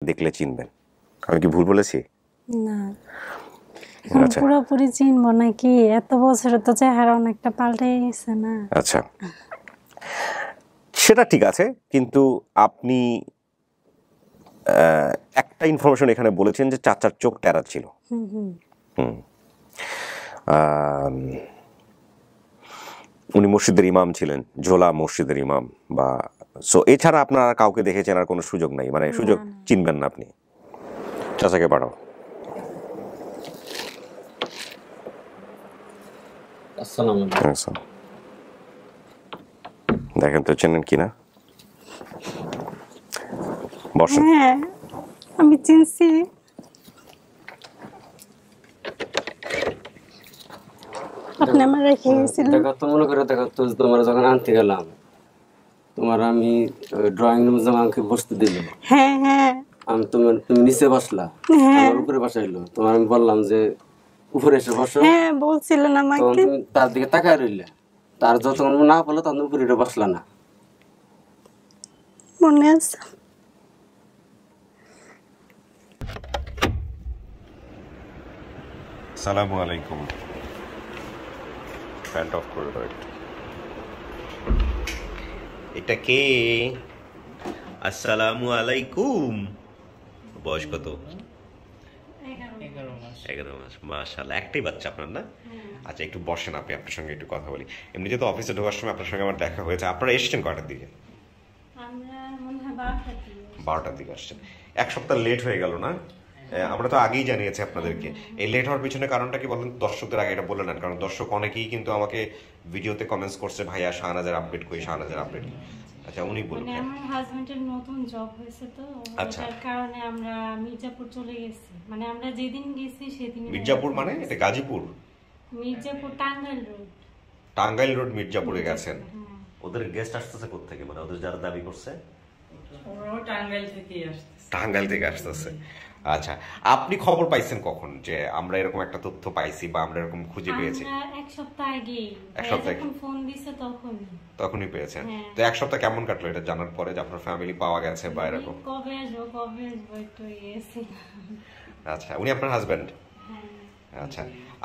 দেখলে চিনবেন। আমি কি ভুল বলেছি? না, এখন আচ্ছা পুরোপুরি চিনবো নাকি? এত বছরে তো চেহারা অনেকটা পাল্টে গেছে না? আচ্ছা, সেটা ঠিক আছে, কিন্তু আপনি একটা ইনফরমেশন এখানে বলেছেন যে চাচার চোখ টেরা ছিল। হুম হুম। আম, উনি মসজিদের ইমাম ছিলেন, ঝোলা মসজিদের ইমাম, বা সো এছাড়া আপনার আর কাউকে দেখে চেনার কোনো সুযোগ নাই, মানে সুযোগ না, না। চিনবেন না আপনি। চাচাকে পাঠাও। আসসালামু আলাইকুম। আচ্ছা, দেখেন তো চেনেন কিনা, বসেন। হ্যাঁ, আমি চিনছি। আপনি আমার রেখে গেছিলেন। দেখো তো, মনে করে দেখো তো, তোমার যখন আনতে গেলাম, তোমার আমি ড্রয়িং রুমে যখন আমাকে বসতে দিল, হ্যাঁ হ্যাঁ আমি তুমি নিচে বসলা, হ্যাঁ আমার উপরে বসাইলো। তোমার আমি বললাম যে উপরে এসে বসো, হ্যাঁ, বলছিলেন তখন আমাকে। তুমি তার দিকে তাকায় রইলে। তার যতক্ষণ না বললো তখন উপরে উঠে বসলা না। মনে আছে। সালামু আলাইকুম। প্যান্ট অফ করে দাও একটু। এটা কে? আসসালামু আলাইকুম। বয়স কত? 11 মাস। মাশাআল্লাহ, একটাই বাচ্চা আপনার না? আচ্ছা, একটু বসেন, আপনি আপনার সঙ্গে একটু কথা বলি। এমনিতে তো অফিসে ঢোকার সময় আপনার সঙ্গে আমার দেখা হয়েছে। আপনারা এসেছেন কটার দিকে? আমরা মনে হয় 12টার দিকে। 12টার দিকে আসছেন। এক সপ্তাহ লেট হয়ে গেল না? আমরা তো আগেই জানিয়েছি আপনাদেরকে। এই লেট হওয়ার পিছনে কারণটা কি বলেন? দর্শকদের আগে এটা বলে নেন, কারণ দর্শক অনেকেই কিন্তু আমাকে ভিডিওতে কমেন্টস করছে, ভাইয়া শাহনাজের আপডেট কই, শাহনাজের আপডেট। আচ্ছা, উনি বলুন। মানে আমার হাজবেন্ডের নতুন জব হয়েছে তো, আচ্ছা। ওটার কারণে আমরা মির্জাপুর চলে গেছি। মানে আমরা যেদিন গেছি সেদিন। মির্জাপুর মানে এটা গাজীপুর? মির্জাপুর টাঙ্গাইল রোড। টাঙ্গাইল রোড মির্জাপুরে গেছেন। হ্যাঁ। ওদের গেস্ট আসতেছে কোত্থেকে, মানে ওদের যারা দাবি করছে? ওরাও টাঙ্গাইল থেকেই আসছে। টাঙ্গাইল থেকে আসতেছে। আচ্ছা, আপনি খবর পাইছেন কখন যে আমরা এরকম একটা তথ্য পাইছি বা আমরা এরকম খুঁজে পেয়েছি? আমরা এক সপ্তাহ আগে, এক সপ্তাহ যখন ফোন দিছে তখনই। তখনই পেয়েছেন? হ্যাঁ। তো এক সপ্তাহ কেমন কাটলো এটা জানার পরে যে আপনার ফ্যামিলি পাওয়া গেছে বা এরকম? কবে আসবো একটু ইয়েছি। আচ্ছা, উনি আপনার হাজবেন্ড? হ্যাঁ। আচ্ছা,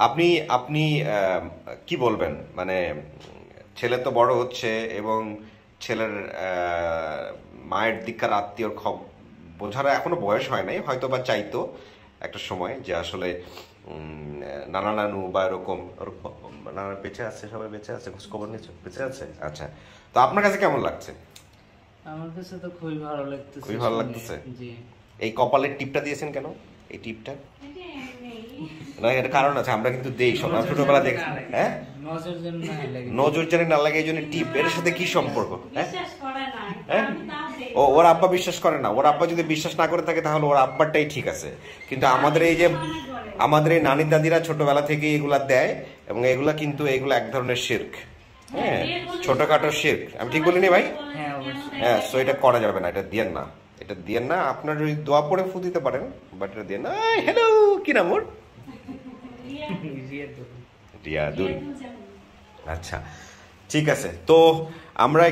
আপনি আপনি কি বলবেন, মানে ছেলে তো বড় হচ্ছে এবং ছেলের মায়ের দিককার আত্মীয়র বোঝার এখনো বয়স হয় নাই, হয়তো বা চাইতো একটা সময় যে আসলে নানা নানু বা এরকম নানা বেঁচে আছে, সবাই বেঁচে আছে, খোঁজ খবর নিচ্ছে, বেঁচে আছে। আচ্ছা, তো আপনার কাছে কেমন লাগছে? আমার কাছে তো খুবই ভালো লাগতেছে। খুবই ভালো লাগতেছে। জি। এই কপালের টিপটা দিয়েছেন কেন? এই টিপটা না, এর কারণ আছে, আমরা কিন্তু দেই সব, ছোটবেলা দেখ। হ্যাঁ, নজর যেন না লাগে। নজর জানি না লাগে, এই জন্য টিপ। এর সাথে কি সম্পর্ক? হ্যাঁ, বিশ্বাস করে না, হ্যাঁ? আমি তাও দেই। ওর আব্বা বিশ্বাস করে না। ওর আব্বা যদি বিশ্বাস না করে থাকে তাহলে ওর আব্বারটাই ঠিক আছে, কিন্তু আমাদের এই যে আমাদের এই নানি দাদিরা ছোটবেলা থেকে এগুলা দেয়, এবং এগুলা কিন্তু এগুলো এক ধরনের শিরক। হ্যাঁ, ছোটখাটো শিরক। আমি ঠিক বলিনি ভাই? হ্যাঁ, অবশ্যই। হ্যাঁ, সো এটা করা যাবে না, এটা দিয়েন না, এটা দিয়েন না। আপনার ওই দোয়া পড়ে ফু দিতে পারেন, বাট এটা দিয়েন না। হ্যালো, কি নাম ওর? রিয়াদুল। আচ্ছা, ঠিক আছে। তো আমরা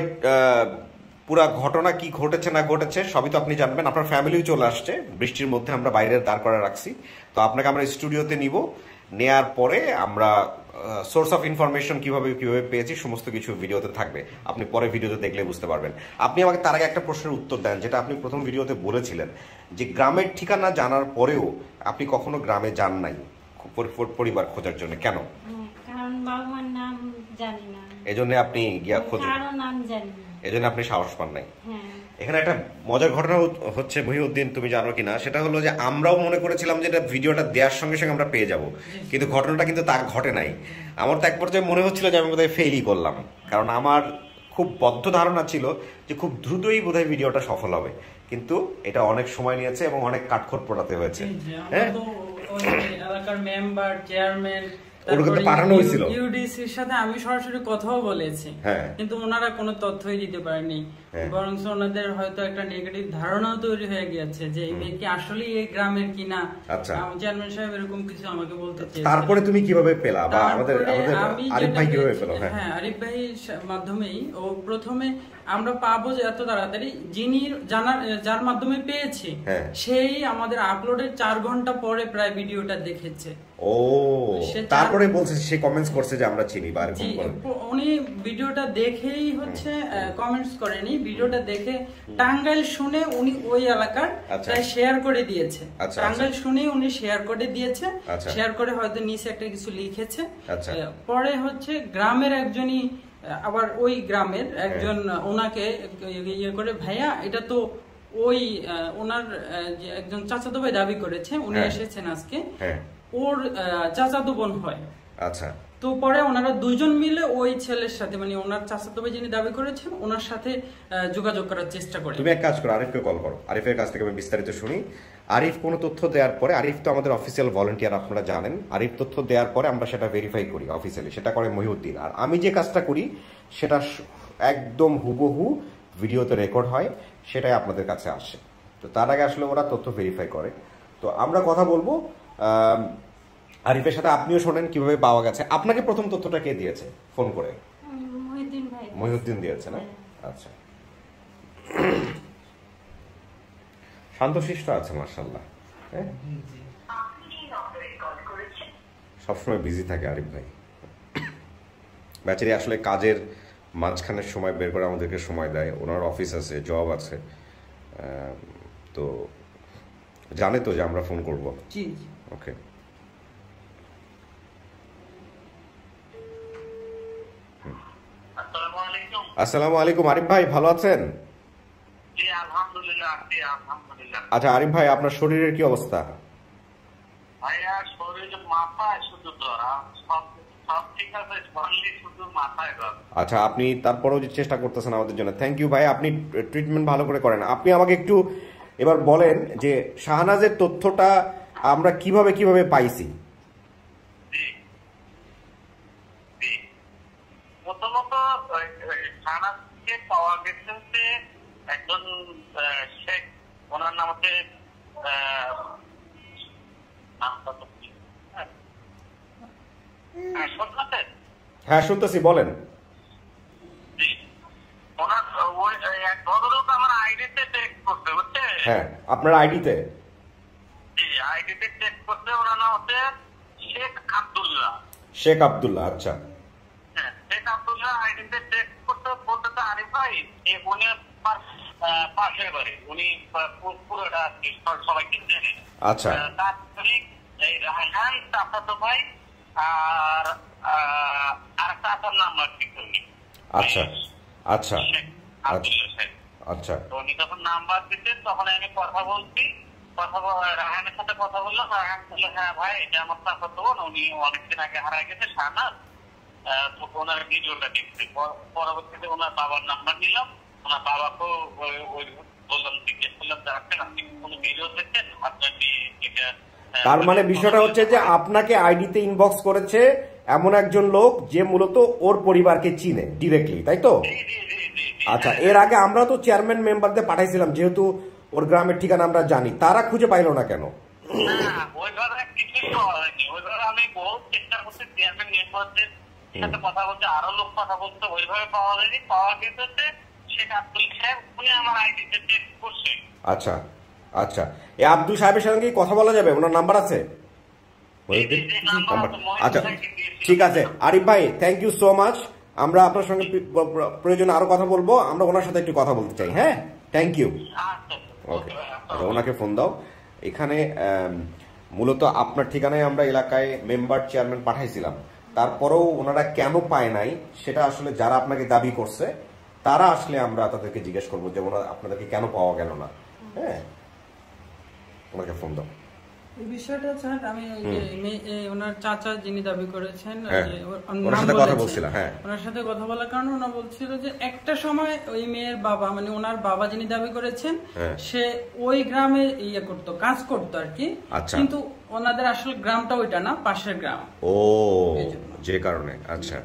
পুরা ঘটনা কি ঘটেছে না ঘটেছে সবই তো আপনি জানবেন। আপনার ফ্যামিলিও চলে আসছে, বৃষ্টির মধ্যে আমরা বাইরে দাঁড় করে রাখছি। তো আপনাকে আমরা স্টুডিওতে নিব, নেয়ার পরে আমরা সোর্স অফ ইনফরমেশন কিভাবে কিভাবে পেয়েছি সমস্ত কিছু ভিডিওতে থাকবে, আপনি পরে ভিডিওতে দেখলে বুঝতে পারবেন। আপনি আমাকে তার আগে একটা প্রশ্নের উত্তর দেন, যেটা আপনি প্রথম ভিডিওতে বলেছিলেন যে গ্রামের ঠিকানা জানার পরেও আপনি কখনো গ্রামে যান নাই পরিবার খোঁজার জন্য, কেন? কারণ বাবা মার নাম জানি না, এজন্য আপনি গিয়া খোঁজেন, কারো নাম জানি না। এজন্য আপনি সাহস পান নাই। হ্যাঁ। এখানে একটা মজার ঘটনা হচ্ছে মহিউদ্দিন, তুমি জানো কিনা, সেটা হলো যে আমরাও মনে করেছিলাম যে এটা ভিডিওটা দেওয়ার সঙ্গে সঙ্গে আমরা পেয়ে যাব, কিন্তু ঘটনাটা কিন্তু তা ঘটে নাই। আমার তো এক পর্যায়ে মনে হচ্ছিল যে আমি বোধহয় ফেলই করলাম, কারণ আমার খুব বদ্ধ ধারণা ছিল যে খুব দ্রুতই বোধহয় ভিডিওটা সফল হবে, কিন্তু এটা অনেক সময় নিয়েছে এবং অনেক কাঠখড় পোড়াতে হয়েছে। জি, আমরা হ্যাঁ, তো ওই এলাকার মেম্বার, চেয়ারম্যান, ওগুলো পাঠানো হয়েছিল ইউডিসির সাথে আমি সরাসরি কথাও বলেছি, কিন্তু ওনারা কোনো তথ্যই দিতে পারেনি। বরং ওনাদের হয়তো একটা নেগেটিভ ধারণাও তৈরি হয়ে গিয়েছে যে এই মেয়ে কি আসলে এই গ্রামের কিনা। চেয়ারম্যান সাহেব এরকম কিছু আমাকে বলতে চেয়েছেন। তারপরে তুমি কিভাবে পেলা বা আমাদের আরিফ ভাই কিভাবে পেল? হ্যাঁ, আরিফ ভাই মাধ্যমেই ও প্রথমে আমরা পাবো যে এত তাড়াতাড়ি যিনি যার মাধ্যমে পেয়েছি সেই আমাদের আপলোডের 4 ঘন্টা পরে প্রায় ভিডিওটা দেখেছে। ও, তারপরে বলছে সে কমেন্টস করছে যে আমরা চিনি। উনি ভিডিওটা দেখেই হচ্ছে কমেন্টস করেনি, ভিডিওটা দেখে টাঙ্গাইল শুনে উনি ওই এলাকার শেয়ার করে দিয়েছে। টাঙ্গাইল শুনে উনি শেয়ার করে দিয়েছে, শেয়ার করে হয়তো নিচে একটা কিছু লিখেছে। পরে হচ্ছে গ্রামের একজনই আবার ওই গ্রামের একজন ওনাকে ইয়ে করে, ভাইয়া এটা তো ওই ওনার যে একজন চাচাতো ভাই দাবি করেছে, উনি এসেছেন আজকে, ওর চাচাতো বোন হয়। আচ্ছা, তো পরে ওনারা দুইজন মিলে ওই ছেলের সাথে, মানে ওনার চাচাতো ভাই যিনি দাবি করেছেন ওনার সাথে যোগাযোগ করার চেষ্টা করে। তুমি এক কাজ করো, আরিফকে কল করো, আরিফের কাছ থেকে আমি বিস্তারিত শুনি। আরিফ কোনো তথ্য দেওয়ার পরে, আরিফ তো আমাদের অফিসিয়াল ভলান্টিয়ার আপনারা জানেন, আরিফ তথ্য দেওয়ার পরে আমরা সেটা ভেরিফাই করি অফিসিয়ালি, সেটা করে মহিউদ্দিন। আর আমি যে কাজটা করি সেটা একদম হুবহু ভিডিওতে রেকর্ড হয়, সেটাই আপনাদের কাছে আসে। তো তার আগে আসলে ওরা তথ্য ভেরিফাই করে। তো আমরা কথা বলবো আরিফের সাথে, আপনিও শোনেন কিভাবে পাওয়া গেছে। আপনাকে প্রথম তথ্যটা কে দিয়েছে ফোন করে? মহিউদ্দিন দিয়েছে না? আচ্ছা, শান্তশিষ্ট আছে মাশাআল্লাহ। সবসময় বিজি থাকে আরিফ ভাই, বেচারি আসলে কাজের মাঝখানের সময় বের করে আমাদেরকে সময় দেয়। ওনার অফিস আছে, জব আছে, তো জানে তো যে আমরা ফোন করবো। ওকে, আসসালামু আলাইকুম। আরিফ ভাই ভালো আছেন? আচ্ছা আরিফ ভাই, আপনার শরীরের কি অবস্থা? আচ্ছা, আপনি তারপরেও যে চেষ্টা করতেছেন আমাদের জন্য, থ্যাংক ইউ ভাই। আপনি ট্রিটমেন্ট ভালো করে করেন। আপনি আমাকে একটু এবার বলেন যে শাহনাজের তথ্যটা আমরা কিভাবে কিভাবে পাইছি? প্রথমত শাহনাজকে পাওয়া গেছে একজন শেখ, ওনার নাম হচ্ছে হ্যাঁ শুনতেছি, বলেন। হ্যাঁ, আপনার আইডিতে চেক করতে, ওনার নাম হচ্ছে শেখ আব্দুল্লাহ। শেখ আব্দুল্লাহ, আচ্ছা। হ্যাঁ, শেখ আব্দুল্লাহ আইডিতে চেক করতে বলতে আরিফ ভাই উনি পাশের বাড়ি, উনি পুরোটা সবাই কিনতে। আচ্ছা, এই রায়হান চাচাতো ভাই আর আরেকটা আপনার নাম্বার ঠিক করি। আচ্ছা আচ্ছা আচ্ছা, তো উনি যখন নাম্বার দিতে তখন আমি কথা বলছি, রায়হানের সাথে কথা বললাম। রায়হান বললো হ্যাঁ ভাই এটা আমার চাচাতো বোন, উনি অনেকদিন আগে হারাই গেছে শাহনাজ, ওনার ভিডিওটা দেখতে। পরবর্তীতে ওনার বাবার নাম্বার নিলাম, ওনার বাবাকেও বললাম, জিজ্ঞেস করলাম যে আপনি কোনো ভিডিও দেখছেন আপনার এটা। তার মানে বিষয়টা হচ্ছে যে আপনাকে আইডিতে ইনবক্স করেছে এমন একজন লোক যে মূলত ওর পরিবারকে চিনে ডিরেক্টলি, তাই তো? আচ্ছা, এর আগে আমরা তো চেয়ারম্যান মেম্বারদের পাঠাইছিলাম, যেহেতু ওর গ্রামের ঠিকানা আমরা জানি, তারা খুঁজে পাইল না কেন? আমি বহু চেষ্টা করছি চেয়ারম্যান মেম্বারদের সাথে কথা বলতে, আরো লোক কথা বলতে, ওইভাবে পাওয়া যায়নি। পাওয়া গেছে সেটা আব্দুল সাহেব, উনি আমার আইডিতে চেক করছে। আচ্ছা আচ্ছা, এই আব্দুল সাহেবের সঙ্গে কথা বলা যাবে? ওনার নাম্বার আছে? আচ্ছা ঠিক আছে আরিফ ভাই, থ্যাংক ইউ সো মাচ। আমরা আপনার সঙ্গে প্রয়োজনে আরো কথা বলবো, আমরা ওনার সাথে একটু কথা বলতে চাই। হ্যাঁ, থ্যাংক ইউ। ওকে, আচ্ছা ওনাকে ফোন দাও। এখানে মূলত আপনার ঠিকানায় আমরা এলাকায় মেম্বার চেয়ারম্যান পাঠাইছিলাম, তারপরেও ওনারা কেন পায় নাই সেটা আসলে যারা আপনাকে দাবি করছে তারা আসলে আমরা তাদেরকে জিজ্ঞেস করবো যে ওনারা আপনাদেরকে কেন পাওয়া গেল না। হ্যাঁ, ওনাকে ফোন দাও। বিষয়টা স্যার, আমি ওনার চাচা যিনি দাবি করেছেন ওনার সাথে কথা বলছিলাম। হ্যাঁ, ওনার সাথে কথা বলার কারণে ওনা বলছিল যে একটা সময় ওই মেয়ের বাবা, মানে ওনার বাবা যিনি দাবি করেছেন, সে ওই গ্রামে কাজ করতো আর কি। কিন্তু ওনাদের আসলে গ্রামটা ওইটা না, পাশের গ্রাম। ও, যে কারণে। আচ্ছা,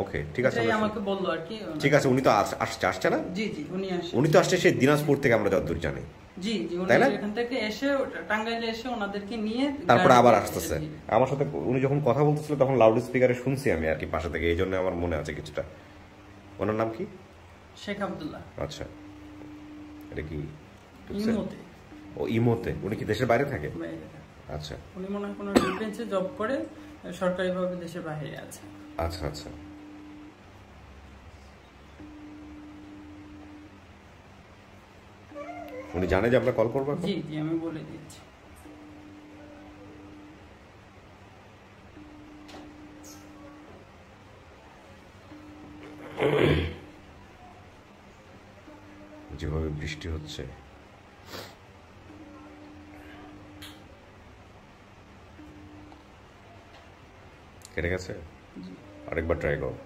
ওকে, ঠিক আছে। আমাকে বললো আর কি। ঠিক আছে, উনি তো আসছে না? জি জি, উনি তো আসছে সেই দিনাজপুর থেকে, আমরা যতদূর জানি। জি জি, উনি এখান থেকে এসে টাঙ্গাইলে এসে ওনাদেরকে নিয়ে তারপরে আবার আসতেছে আমার সাথে। উনি যখন কথা বলতেছিল তখন লাউড স্পিকারে শুনছি আমি আর কি পাশে থেকে, এই জন্য আমার মনে আছে কিছুটা। ওনার নাম কি? শেখ আব্দুল্লাহ। আচ্ছা, এটা কি ইমোতে? ও ইমোতে। উনি কি দেশের বাইরে থাকে? আচ্ছা, উনি মনে হয় কোনো ডিফেন্সে জব করে, সরকারিভাবে দেশের বাইরে আছে। আচ্ছা আচ্ছা। উনি জানে যে আমরা কল করবো? জি জি, আমি বলে দিয়েছি। যেভাবে বৃষ্টি হচ্ছে, কেটে গেছে, আরেকবার ট্রাই করো।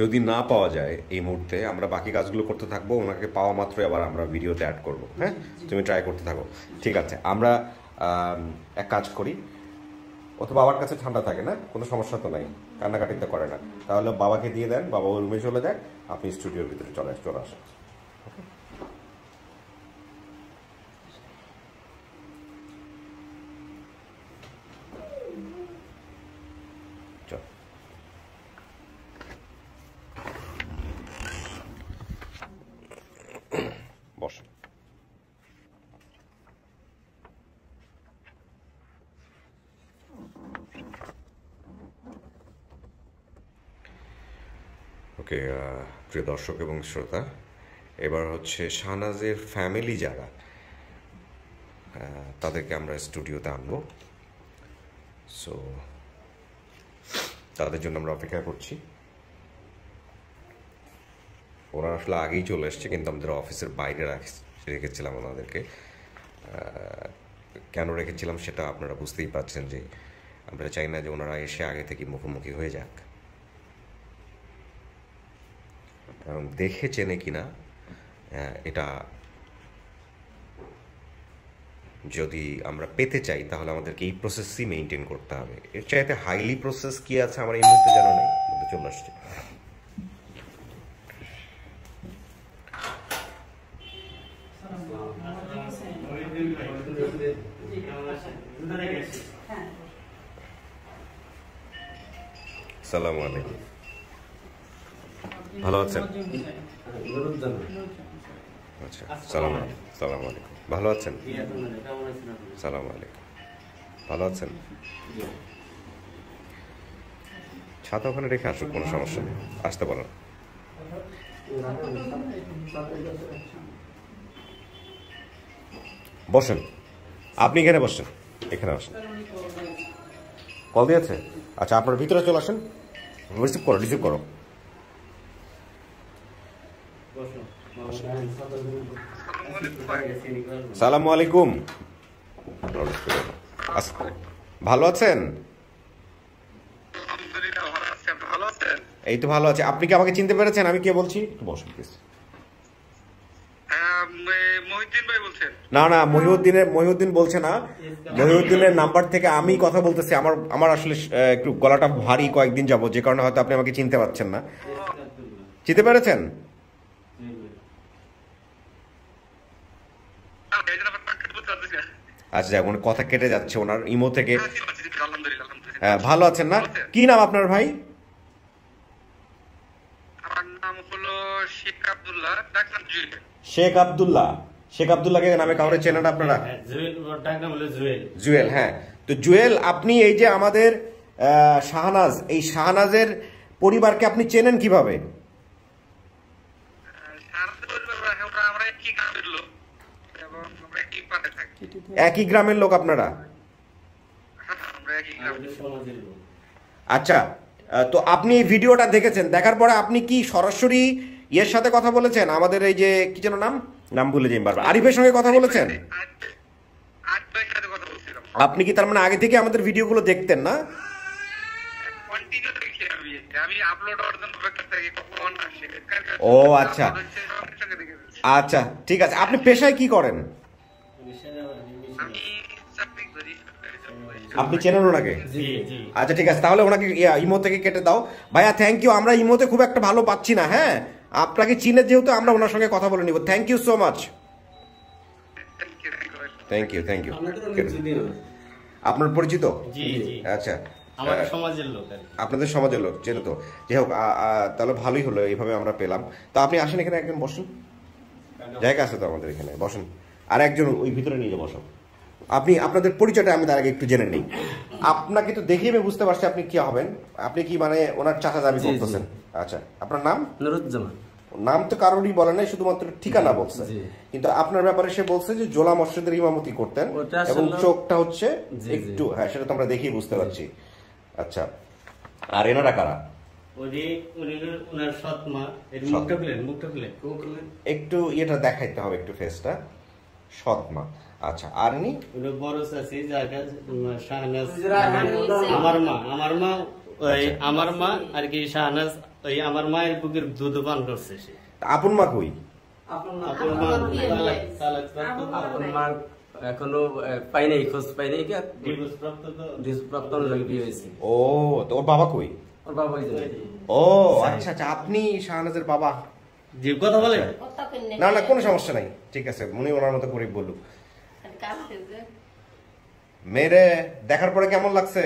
যদি না পাওয়া যায় এই মুহূর্তে, আমরা বাকি কাজগুলো করতে থাকবো। ওনাকে পাওয়া মাত্রই আবার আমরা ভিডিওতে অ্যাড করবো। হ্যাঁ, তুমি ট্রাই করতে থাকো। ঠিক আছে, আমরা এক কাজ করি। ও তো বাবার কাছে ঠান্ডা থাকে না, কোনো সমস্যা তো নাই, কান্নাকাটি তো করে না। তাহলে বাবাকে দিয়ে দেন, বাবা ওর রুমে চলে যায়, আপনি স্টুডিওর ভিতরে চলে আসেন। বসেন। ওকে, প্রিয় দর্শক এবং শ্রোতা, এবার হচ্ছে শাহনাজের ফ্যামিলি যারা, তাদেরকে আমরা স্টুডিওতে আনবো। সো তাদের জন্য আমরা অপেক্ষা করছি। ওরা আসলে আগেই চলে এসছে, কিন্তু আমাদের অফিসের বাইরে রেখেছিলাম ওনাদেরকে। কেন রেখেছিলাম সেটা আপনারা বুঝতেই পারছেন, যে আমরা চাই না যে ওনারা এসে আগে থেকে মুখোমুখি হয়ে যাক, কারণ দেখে চেনে কিনা এটা যদি আমরা পেতে চাই তাহলে আমাদেরকে এই প্রসেসই মেনটেন করতে হবে। এর চাইতে হাইলি প্রসেস কি আছে আমার এই মুহূর্তে জানা নেই, চলে আসছে। আসসালামু আলাইকুম, ভালো আছেন? আচ্ছা, সালাম আলাইকুম, ভালো আছেন? সালাম আলাইকুম, ভালো আছেন? ছাতা ওখানে রেখে আসুক, কোনো সমস্যা নেই, আসতে বলেন। বসেন, আপনি এখানে বসেন, এখানে আসেন। কল দিয়েছে? আচ্ছা, আপনার ভিতরে চলে আসেন, রিসিভ করো। সালামু আলাইকুম, ভালো আছেন? এই তো ভালো আছে। আপনি কি আমাকে চিনতে পেরেছেন? আমি কে বলছি? একটু বসুন প্লিজ। না, মহিউদ্দিন বলছে না। মহিউদ্দিনের নাম্বার থেকে আমি কথা বলতেছি। আমার আসলে একটু গলাটা ভারী কয়েকদিন যাবো, যে কারণে হয়তো আপনি আমাকে চিনতে পারছেন না। চিনতে পেরেছেন? আচ্ছা, এখন কথা কেটে যাচ্ছে ওনার ইমো থেকে। হ্যাঁ, ভালো আছেন না? কি নাম আপনার ভাই? শেখ আব্দুল্লাহ। শেখ আব্দুল্লাহকে নামে কাউরে চেনেন আপনারা? জুয়েল। হ্যাঁ, তো জুয়েল, আপনি এই যে আমাদের শাহনাজ, এই শাহনাজের পরিবারকে আপনি চেনেন কিভাবে? একই গ্রামের লোক আপনারা? আচ্ছা, তো আপনি এই ভিডিওটা দেখেছেন, দেখার পরে আপনি কি সরাসরি ইয়ের সাথে কথা বলেছেন, আমাদের এই যে কি যেন নাম ভুলে যাই বারবার, আরিফের সঙ্গে কথা বলেছেন? আপনি কি তার মানে আগে থেকে আমাদের ভিডিওগুলো দেখতেন না? ও আচ্ছা আচ্ছা, ঠিক আছে। আপনি পেশায় কি করেন? আপনি চেনেন ওনাকে? আচ্ছা ঠিক আছে, তাহলে ওনাকে ইমো থেকে কেটে দাও। ভাইয়া থ্যাংক ইউ, আমরা ইমোতে খুব একটা ভালো পাচ্ছি না। হ্যাঁ, আপনাকে চিনে যেহেতু আমরা ওনার সঙ্গে কথা বলে নিব। Thank you so much. Thank you thank you. আপনার পরিচিত? আচ্ছা, আমাদের সমাজের লোক। আপনাদের সমাজের লোক, যেহেতু যাই হোক, তাহলে ভালোই হলো, এইভাবে আমরা পেলাম। তো আপনি আসেন এখানে, একজন বসুন, জায়গা আছে তো আমাদের এখানে, বসুন। আর একজন ওই ভিতরে নিয়ে বসুন। আপনি আপনাদের পরিচয়টা আমি তার আগে একটু জেনে নিই। আপনাকে তো দেখেই আমি বুঝতে পারছি আপনি কি হবেন। আপনি কি মানে ওনার চাচা দাবি করতেছেন? আচ্ছা, আপনার নাম? নুরুজ্জামান। নাম তো কারোরই বলে নাই, শুধুমাত্র ঠিকানা বলছে। কিন্তু আপনার ব্যাপারে সে বলছে যে জোলা মসজিদের ইমামতি করতেন এবং চোখটা হচ্ছে একটু, হ্যাঁ সেটা তো আমরা দেখেই বুঝতে পারছি। আচ্ছা, আর এনারা কারা? একটু এটা দেখাইতে হবে, একটু ফেসটা। সৎমা, আচ্ছা। আর ইনি বড় চাচি, শাহনাজ আমার মা আর কি। শাহনাজ ওই আমার মায়ের বুকের দুধ পান করছে। সে আপন মা কই? এখনো পাই নাই, খোঁজ পাই নাই। ও, তো ওর বাবা কই? ওর বাবা ও আচ্ছা আচ্ছা, আপনি শাহনাজের বাবা? জি, কথা বলে না না, কোনো সমস্যা নাই, ঠিক আছে। উনি ওনার মতো করে বলুক। মেরে দেখার পরে কেমন লাগছে?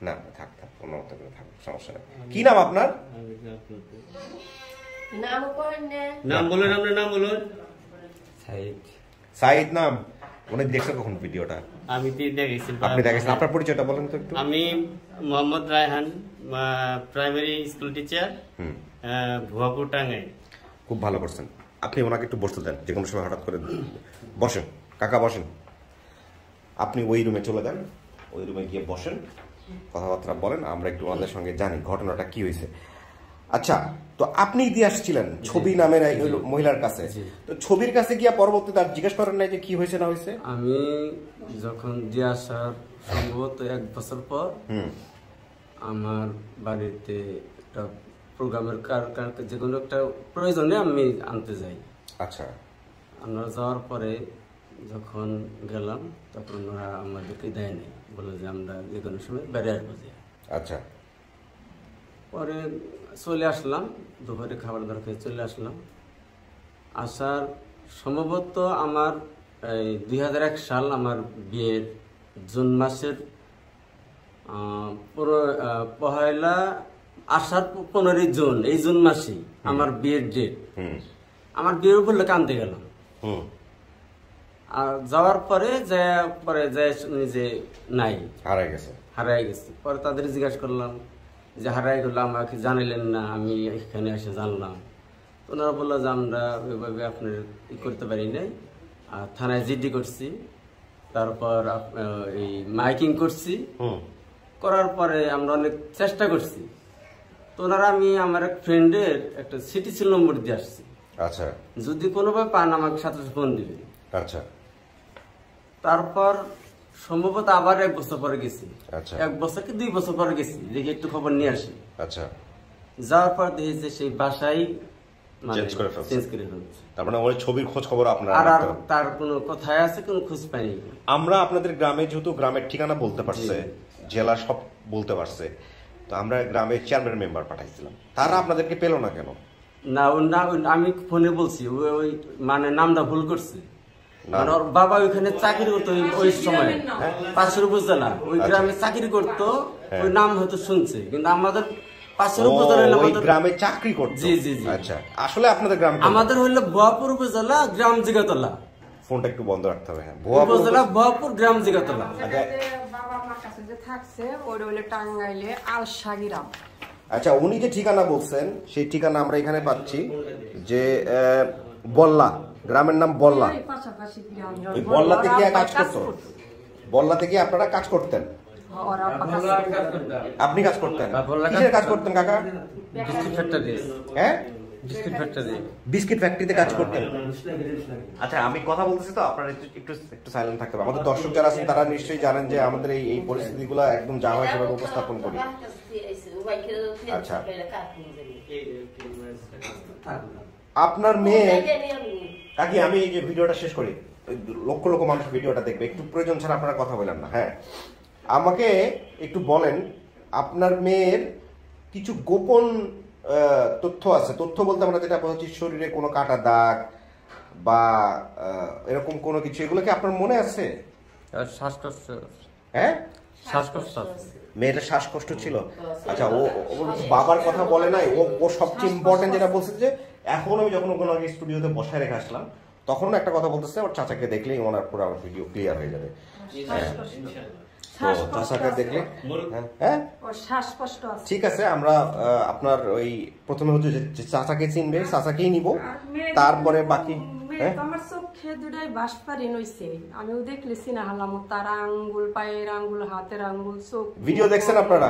না থাক থাক, কোনো মতো করে থাক, সমস্যা নেই। কি নাম আপনার? নাম বলুন, আপনার নাম বলুন। সাইদ নাম। উনি দেখছেন কখন ভিডিওটা? আমি দেখেছি। আপনি দেখেছেন? আপনার পরিচয়টা বলেন তো একটু। আমি Mohammad Raihan, primary school teacher, Bhuapur, Tangail. খুব ভালো করছেন। আপনি ওনাকে একটু বসতে দেন, যে কোনো সময় হঠাৎ করে বসেন। কাকা বসেন, আপনি ওই রুমে চলে যান, ওই রুমে গিয়ে বসেন, কথাবার্তা বলেন, আমরা একটু ওনাদের সঙ্গে জানি ঘটনাটা কি হয়েছে। আচ্ছা, তো আপনি দিয়ে আসছিলেন ছবি নামের মহিলার কাছে, তো ছবির কাছে গিয়া পরবর্তীতে তার জিজ্ঞেস করেন নাই যে কি হয়েছে না হয়েছে? আমি যখন দিয়ে আসার সম্ভবত 1 বছর পর আমার বাড়িতে একটা প্রোগ্রামের যে কোনো একটা প্রয়োজনে আমি আনতে যাই। আচ্ছা, আমরা যাওয়ার পরে যখন গেলাম তখন ওরা আমাদেরকে দেয়নি, বলে যে আমরা যে কোনো সময় বেড়ে আসবো। আচ্ছা, পরে চলে আসলাম, দুপুরে খাবার দাবার খেয়ে চলে আসলাম। আসার সম্ভবত আমার 2001 সাল আমার বিয়ের জুন মাসের পহেলা, আসার 15 জুন, এই জুন মাসেই আমার বিয়ের ডেট। আমার বিয়ের উপরে কানতে গেলাম। আর যাওয়ার পরে যে নাই, হারাই গেছে। পরে তাদের জিজ্ঞাসা করলাম যে হারাই গেলো, আমাকে জানাইলেন না, আমি এখানে এসে জানলাম। ওনারা বললো যে আমরা ওইভাবে আপনার করতে পারি নাই, আর থানায় জিডি করছি, তারপর এই মাইকিং করছি, করার পরে আমরা অনেক চেষ্টা করছি। তো ওনারা আমি আমার এক ফ্রেন্ডের একটা সিটিসিল নম্বর দিয়ে আসছি। আচ্ছা, যদি কোনোভাবে পান আমাকে সাথে ফোন দিবে। আচ্ছা, তারপর সম্ভবত আবার 1 বছর পরে গেছি। 1 বছর কি 2 বছর পরে গেছি, দেখি একটু খবর নিয়ে আসি। আচ্ছা, যাওয়ার পর দেখি যে সেই বাসায় চেঞ্জ করে ফেলছে। তার মানে ওই ছবির খোঁজ খবর আপনারা, আর তার কোনো কোথায় আছে কোনো খোঁজ পাইনি। আমরা আপনাদের গ্রামে যেহেতু গ্রামের ঠিকানা বলতে পারছে, জেলা সব বলতে পারছে, তো আমরা গ্রামের চেয়ারম্যান মেম্বার পাঠাইছিলাম, তারা আপনাদেরকে পেল না কেন? না, আমি ফোনে বলছি, ওই মানে নামটা ভুল করছে। ওর বাবা ওইখানে চাকরি করতো ওই সময়, পাশের উপজেলা ওই গ্রামে চাকরি করতো, ওই নাম হয়তো শুনছে, কিন্তু আমাদের পাশের উপজেলা গ্রামে চাকরি করতো। জি জি জি। আচ্ছা, আসলে আপনাদের গ্রাম আমাদের হইলো ভুয়াপুর উপজেলা, গ্রাম জিগাতলা। ফোনটা একটু বন্ধ রাখতে হবে। হ্যাঁ, উপজেলা ভুয়াপুর গ্রাম জিগাতলা। বাবা আমার কাছে যে থাকছে ওইটা হলো টাঙ্গাইলে আলশাগি গ্রাম। আচ্ছা, উনি যে ঠিকানা বলছেন সেই ঠিকানা আমরা এখানে পাচ্ছি যে বল্লা, গ্রামের নাম বল্লা। পাশাপাশি গ্রাম। ওই বল্লাতে কি কাজ করতো? বল্লাতে কি আপনারা কাজ করতেন? আপনি কাজ করতেন? কিসের কাজ করতেন কাকা? Biscuit factory. হ্যাঁ, বিস্কিট ফ্যাক্টরি। বিস্কিট ফ্যাক্টরিতে কাজ করতেন। আচ্ছা, আমি কথা বলতেছি তো, আপনারা একটু সাইলেন্ট থাকতে হবে। আমাদের দর্শক যারা আছেন তারা নিশ্চয়ই জানেন যে আমাদের এই পরিস্থিতিগুলো একদম যা হয় সেভাবে উপস্থাপন করি। আচ্ছা, আপনার মেয়ে কাকি, আমি এই যে ভিডিওটা শেষ করি, লক্ষ লক্ষ মানুষ ভিডিওটা দেখবে, একটু প্রয়োজন ছাড়া আপনারা কথা বলেন না। হ্যাঁ, আমাকে একটু বলেন, আপনার মেয়ের কিছু গোপন তথ্য আছে। তথ্য বলতে আমরা যেটা বলছি, শরীরে কোনো কাটা দাগ বা এরকম কোনো কিছু, এগুলো কি আপনার মনে আছে? শ্বাসকষ্ট। হ্যাঁ, শ্বাসকষ্ট। মেয়েটার শ্বাসকষ্ট ছিল। আচ্ছা, ও বাবার কথা বলে নাই, ও সবচেয়ে ইম্পর্টেন্ট যেটা বলছে যে এখন আমি যখন ওখানে আগে স্টুডিওতে বসায় রেখে আসলাম তখন একটা কথা বলতেছে, ওর চাচাকে দেখলেই ওনার পুরো ভিডিও ক্লিয়ার হয়ে যাবে। চাচাকে দেখলে হ্যাঁ ঠিক আছে, আমরা আপনার ওই প্রথমে হচ্ছে যে চাচাকে চিনবে, চাচাকেই নিব, তারপরে বাকি। আমার চোখে দুটাই বাসপারিন হইছে, আমিও দেখলেছি না হালাম তার আঙ্গুল, পায়ের আঙ্গুল, হাতের আঙ্গুল, চোখ। ভিডিও দেখছেন আপনারা?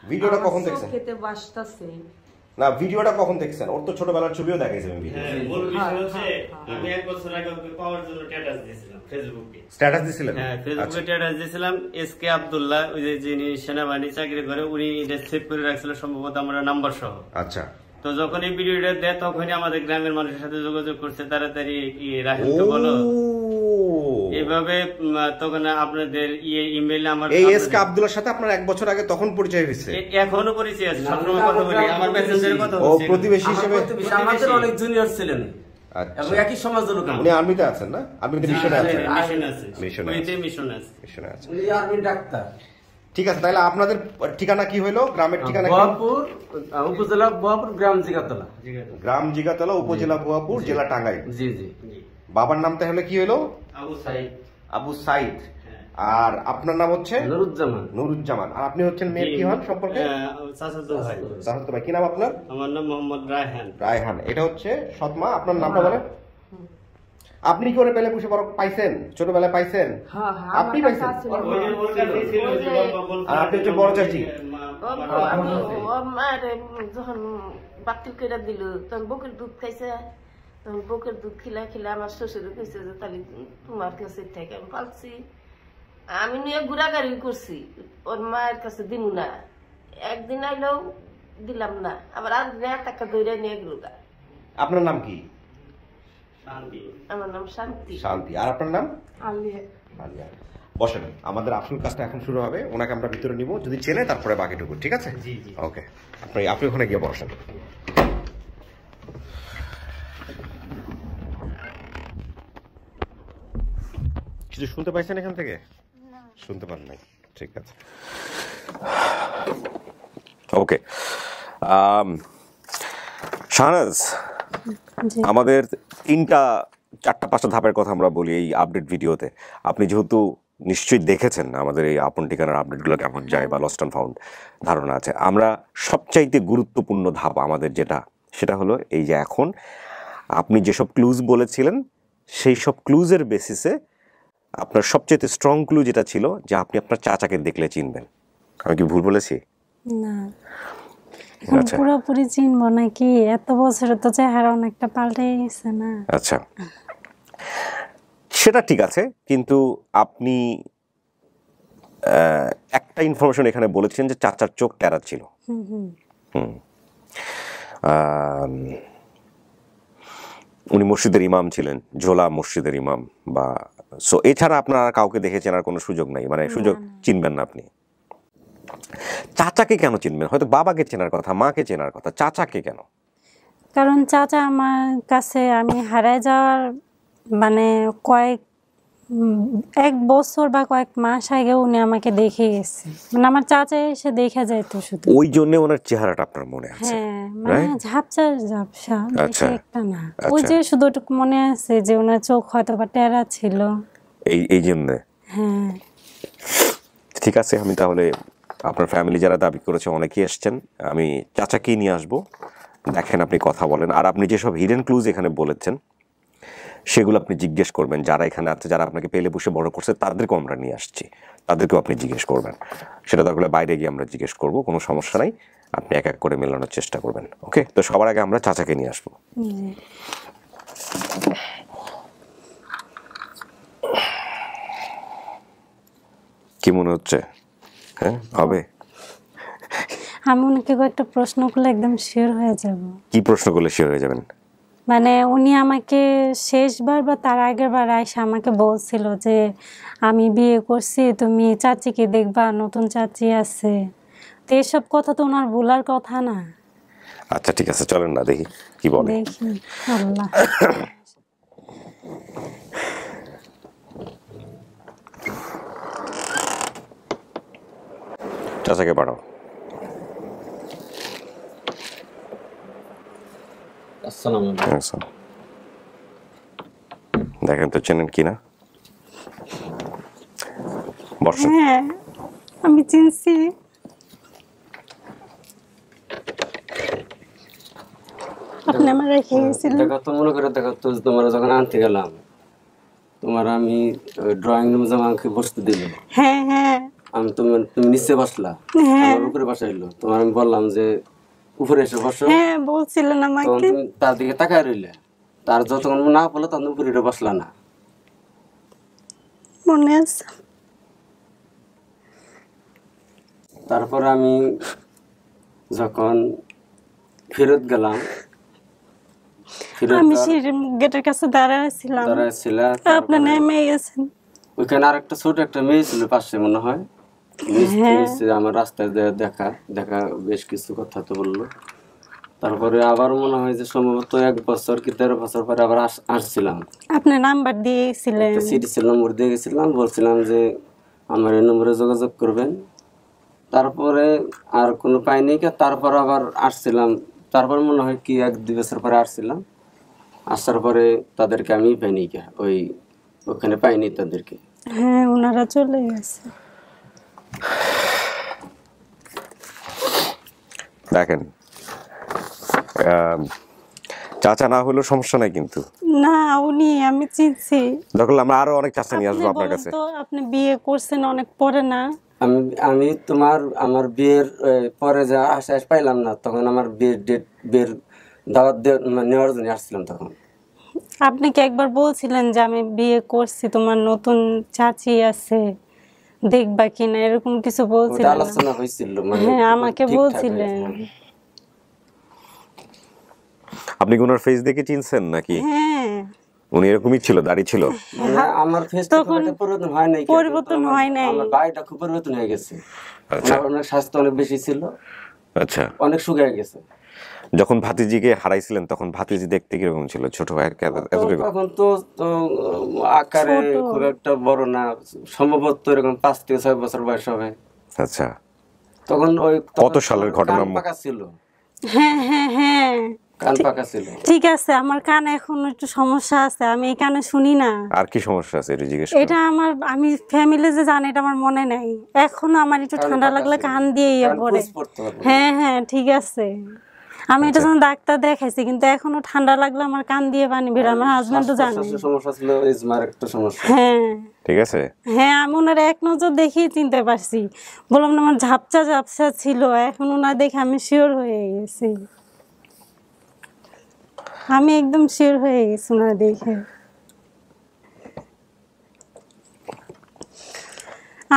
ভিডিওটা কখন দেখছেন? চোখেতে বাসতাছে না, ভিডিওটা কখন দেখছেন? ওর তো ছোটবেলার ছবিও দেখাইছে আমি ভিডিও। মূল বিষয় হচ্ছে আমি 1 বছর আগে ওকে পাওয়ার জন্য স্ট্যাটাস দিয়েছিলাম ফেসবুকে। স্ট্যাটাস দিয়েছিলেন? হ্যাঁ, ফেসবুকে স্ট্যাটাস দিয়েছিলাম। এসকে আব্দুল্লাহ, ওই যে যিনি সেনাবাহিনী চাকরি করে, উনি এটা সেভ করে রাখছিল সম্ভবত আমার নাম্বার সহ। আচ্ছা, তো যখন এই ভিডিওটা দেয় তখনই আমাদের গ্রামের মানুষের সাথে যোগাযোগ করছে, তাড়াতাড়ি রাহিমকে বলো এইভাবে। তখন আপনাদের ইমেইলে আমার এই এসকে আব্দুল্লাহর সাথে আপনার 1 বছর আগে তখন পরিচয় হয়েছে? এখনো পরিচয় আছে, সবসময় কথা বলি, আমার মেসেঞ্জারে কথা ও বলছি। প্রতিবেশী হিসেবে আমাদের অনেক জুনিয়র ছিলেন। আচ্ছা, এবং একই সমাজের লোক। উনি আর্মিতে আছেন না? আর্মিতে মিশনে আছেন? মিশনে আছে। উনি আর্মি ডাক্তার। ঠিক আছে, তাহলে আপনাদের ঠিকানা কি হলো? গ্রামের ঠিকানা? ভুয়াপুর উপজেলা ভুয়াপুর গ্রাম জিগাতলা। গ্রাম জিগাতলা, উপজেলা ভুয়াপুর, জেলা টাঙ্গাইল। জি জি। বাবার নাম তাহলে কি হলো? আবু সাইদ। আবু সাইদ। আর আপনার নাম হচ্ছে? নুরুজ্জামান। নুরুজ্জামান। আর আপনি হচ্ছেন মেয়ের কি হন সম্পর্কে? চাচাতো ভাই। চাচাতো ভাই। কি নাম আপনার? আমার নাম মোহাম্মদ রায়হান। রায়হান। এটা হচ্ছে সৎমা। আপনার নামটা বলেন। আপনি কি করে পেলে পুষে বড় পাইছেন? ছোটবেলায় পাইছেন? আপনি পাইছেন? আর আপনি হচ্ছে বড় চাচি। যখন বাতিল করে দিল তখন বকের দুধ খাইছে, তখন বকের দুধ খিলা খিলা আমার শ্বশুর কইছে যে তাহলে তোমার কাছে থেকে আমি পালছি। আমি নিয়ে ঘোরাঘুরি করছি, ওর মায়ের কাছে দিন না, একদিন আইলেও দিলাম না, আবার আর টাকা ধরে নিয়ে গেল। আপনার নাম কি? আমার নাম শান্তি। শান্তি। আর আপনার নাম? আলিয়া। আলিয়া। বসেন, আমাদের আসল কাজটা এখন শুরু হবে। ওনাকে আমরা ভিতরে নিব, যদি চেনে তারপরে বাকিটুকু। ঠিক আছে? ওকে, আপনি ওখানে গিয়ে বসেন। কিছু শুনতে পাইছেন এখান থেকে? শুনতে পান নাই? ঠিক আছে, ওকে। শাহনাজ, আমাদের 4-5টা ধাপের কথা আমরা বলি এই আপডেট ভিডিওতে। আপনি যেহেতু নিশ্চয়ই দেখেছেন আমাদের এই আপন ঠিকানার আপডেটগুলো কেমন যায় বা লস্ট অ্যান্ড ফাউন্ড ধারণা আছে। আমরা সবচাইতে গুরুত্বপূর্ণ ধাপ আমাদের সেটা হলো এই যে এখন আপনি যেসব ক্লুজ বলেছিলেন সেই সব ক্লুজের বেসিসে আপনার সবচেয়ে স্ট্রং ক্লু যেটা ছিল যে আপনি আপনার চাচাকে দেখলে চিনবেন। আমি কি ভুল বলেছি? না, পুরোপুরি চিনবো নাকি? এত বছরে তো চেহারা অনেকটা পাল্টে গেছে না? আচ্ছা, সেটা ঠিক আছে, কিন্তু আপনি একটা ইনফরমেশন এখানে বলেছেন যে চাচার চোখ টেরা ছিল। উনি মসজিদের ইমাম ছিলেন, ঝোলা মসজিদের ইমাম বা সো। এছাড়া আপনার আর কাউকে দেখে চেনার কোনো সুযোগ নাই, মানে সুযোগ চিনবেন না আপনি। চাচাকে কেন চিনবেন? হয়তো বাবাকে চেনার কথা, মাকে চেনার কথা, চাচাকে কেন? কারণ চাচা আমার কাছে আমি হারায় যাওয়ার মানে কয়েক 1 বছর বা কয়েক মাস আগে উনি আমাকে দেখে গেছে, মানে আমার চাচা এসে দেখে যাইতো শুধু। ওই জন্য ওনার চেহারাটা আপনার মনে আছে? হ্যাঁ, মানে ঝাপসা ঝাপসা, বেশি একটা না। ওই যে শুধু ওটুকু মনে আছে যে ওনার চোখ হয়তো বা টেরা ছিল, এই জন্য। হ্যাঁ ঠিক আছে, আমি তাহলে আপনার ফ্যামিলি যারা দাবি করেছে অনেকেই এসছেন, আমি চাচাকেই নিয়ে আসবো, দেখেন আপনি কথা বলেন। আর আপনি যেসব হিডেন ক্লুজ এখানে বলেছেন সেগুলো আপনি জিজ্ঞেস করবেন, যারা এখানে আছে, যারা আপনাকে পেলে বসে বড় করছে, তাদেরকেও আমরা নিয়ে আসছি, তাদেরকেও আপনি জিজ্ঞেস করবেন। সেটা দরকার বাইরে গিয়ে আমরা জিজ্ঞেস করবো, কোনো সমস্যা নাই, আপনি এক এক করে মেলানোর চেষ্টা করবেন। ওকে, তো সবার আগে আমরা চাচাকে নিয়ে আসবো। কি মনে হচ্ছে? হ্যাঁ, হবে? আমি ওনাকে কয়েকটা প্রশ্ন করলে একদম শিওর হয়ে যাব। কি প্রশ্ন করলে শিওর হয়ে যাবেন? মানে উনি আমাকে শেষবার বা তার আগের বার এসে আমাকে বলছিল যে আমি বিয়ে করছি, তুমি চাচিকে দেখবা, নতুন চাচি আছে। তো এসব কথা তো ওনার বলার কথা না। আচ্ছা ঠিক আছে, চলেন না দেখি কি বলে। দেখি আল্লাহ। চাচাকে পাঠাও। আসসালামু আলাইকুম। দেখেন তো চেনেন কিনা। হ্যাঁ আমি চিনছি। আপনি আমার রেখে গেছিলেন। দেখো তো, মনে করে দেখো তো, তোমার যখন আনতে গেলাম, তোমার আমি ড্রয়িং রুমে যখন আমাকে বসতে দিলে, হ্যাঁ হ্যাঁ, আমি তুমি নিচে বসলা, আমার উপরে বসাইলো, তোমার আমি বললাম যে উপরে এসে বসো। হ্যাঁ বলছিলেন আমাকে। তখন তুমি তার দিকে তাকায় রইলে, তার যতক্ষণ না বললো তখন উপরে উঠে বসলা না। মনে আছে। তারপর আমি যখন ফেরত গেলাম, আমি গেটের কাছে দাঁড়াইছিলাম, আপনি নেমে গেছেন। ওইখানে আর একটা ছোট একটা মেয়ে ছিল পাশে, মনে হয় আমার রাস্তায় দেখা বেশ কিছু কথা তো বললো। তারপরে আবার মনে হয় যে সম্ভবত 1 বছর কি 13 বছর পরে আবার আসছিলাম। আপনি নাম্বার দিয়েছিলেন, সিরিজের নম্বর দিয়ে গেছিলাম, বলছিলাম যে আমার এই নম্বরে যোগাযোগ করবেন। তারপরে আর কোনো পাইনি, তারপর আবার আসছিলাম। তারপর মনে হয় কি 1-2 বছর পরে আসছিলাম, আসার পরে তাদেরকে আমি পাইনি, ওখানে পাইনি তাদেরকে। হ্যাঁ ওনারা চলে গেছে। দেখেন চাচা না হলেও সমস্যা নাই, কিন্তু না উনি আমি চিনছি। দেখুন আমরা আরো অনেক চাচা নিয়ে আসবো আপনার কাছে। তো আপনি বিয়ে করছেন অনেক পরে না? আমি আমার বিয়ের পরে যা আশ্বাস পাইলাম না, তখন আমার বিয়ের দাওয়াত নেওয়ার জন্য আসছিলাম। তখন আপনি কি একবার বলছিলেন যে আমি বিয়ে করছি, তোমার নতুন চাচি আছে, দেখবা কিনা, এরকম কিছু বলছিলেন? আলোচনা হয়েছিল, হ্যাঁ আমাকে বলছিলেন। আপনি কি ওনার ফেস দেখে চিনছেন নাকি? হ্যাঁ উনি এরকমই ছিল, দাড়ি ছিল। আমার ফেস তখন পরিবর্তন হয় নাই, আমার বাড়িটা খুব পরিবর্তন হয়ে গেছে। অনেক স্বাস্থ্য অনেক বেশি ছিল, আচ্ছা অনেক শুকিয়ে গেছে। যখন ভাতিজিকে হারাইছিলেন তখন ভাতিজি দেখতে কিরকম ছিল? ছোট ভাইয়ের এতটুকু? তখন তো আকারে খুব একটা বড় না, সম্ভবত এরকম 5 থেকে 6 বছর বয়স হবে। আচ্ছা, তখন ওই কত সালের ঘটনা? পাকা ছিল। হ্যাঁ হ্যাঁ হ্যাঁ, কান পাকা ছিল। ঠিক আছে, আমার কানে এখন একটু সমস্যা আছে, আমি এই কানে শুনি না। আর কি সমস্যা আছে এটা জিজ্ঞেস করুন। এটা আমি ফ্যামিলি যে জানে এটা আমার মনে নাই। এখন আমার একটু ঠান্ডা লাগলে কান দিয়ে ইয়ে পড়ে। হ্যাঁ হ্যাঁ ঠিক আছে, আমি এটা যখন ডাক্তার দেখাইছি, কিন্তু এখনো ঠান্ডা লাগলে আমার কান দিয়ে পানি বের। আমার হাজবেন্ড তো জানে। সমস্যা ছিল, ইজমার একটা সমস্যা। হ্যাঁ ঠিক আছে। হ্যাঁ আমি ওনার এক নজর দেখেই চিনতে পারছি। বললাম না আমার ঝাপসা ঝাপসা ছিল, এখন ওনার দেখে আমি শিওর হয়ে গেছি। আমি একদম শিওর হয়ে গেছি ওনার দেখে।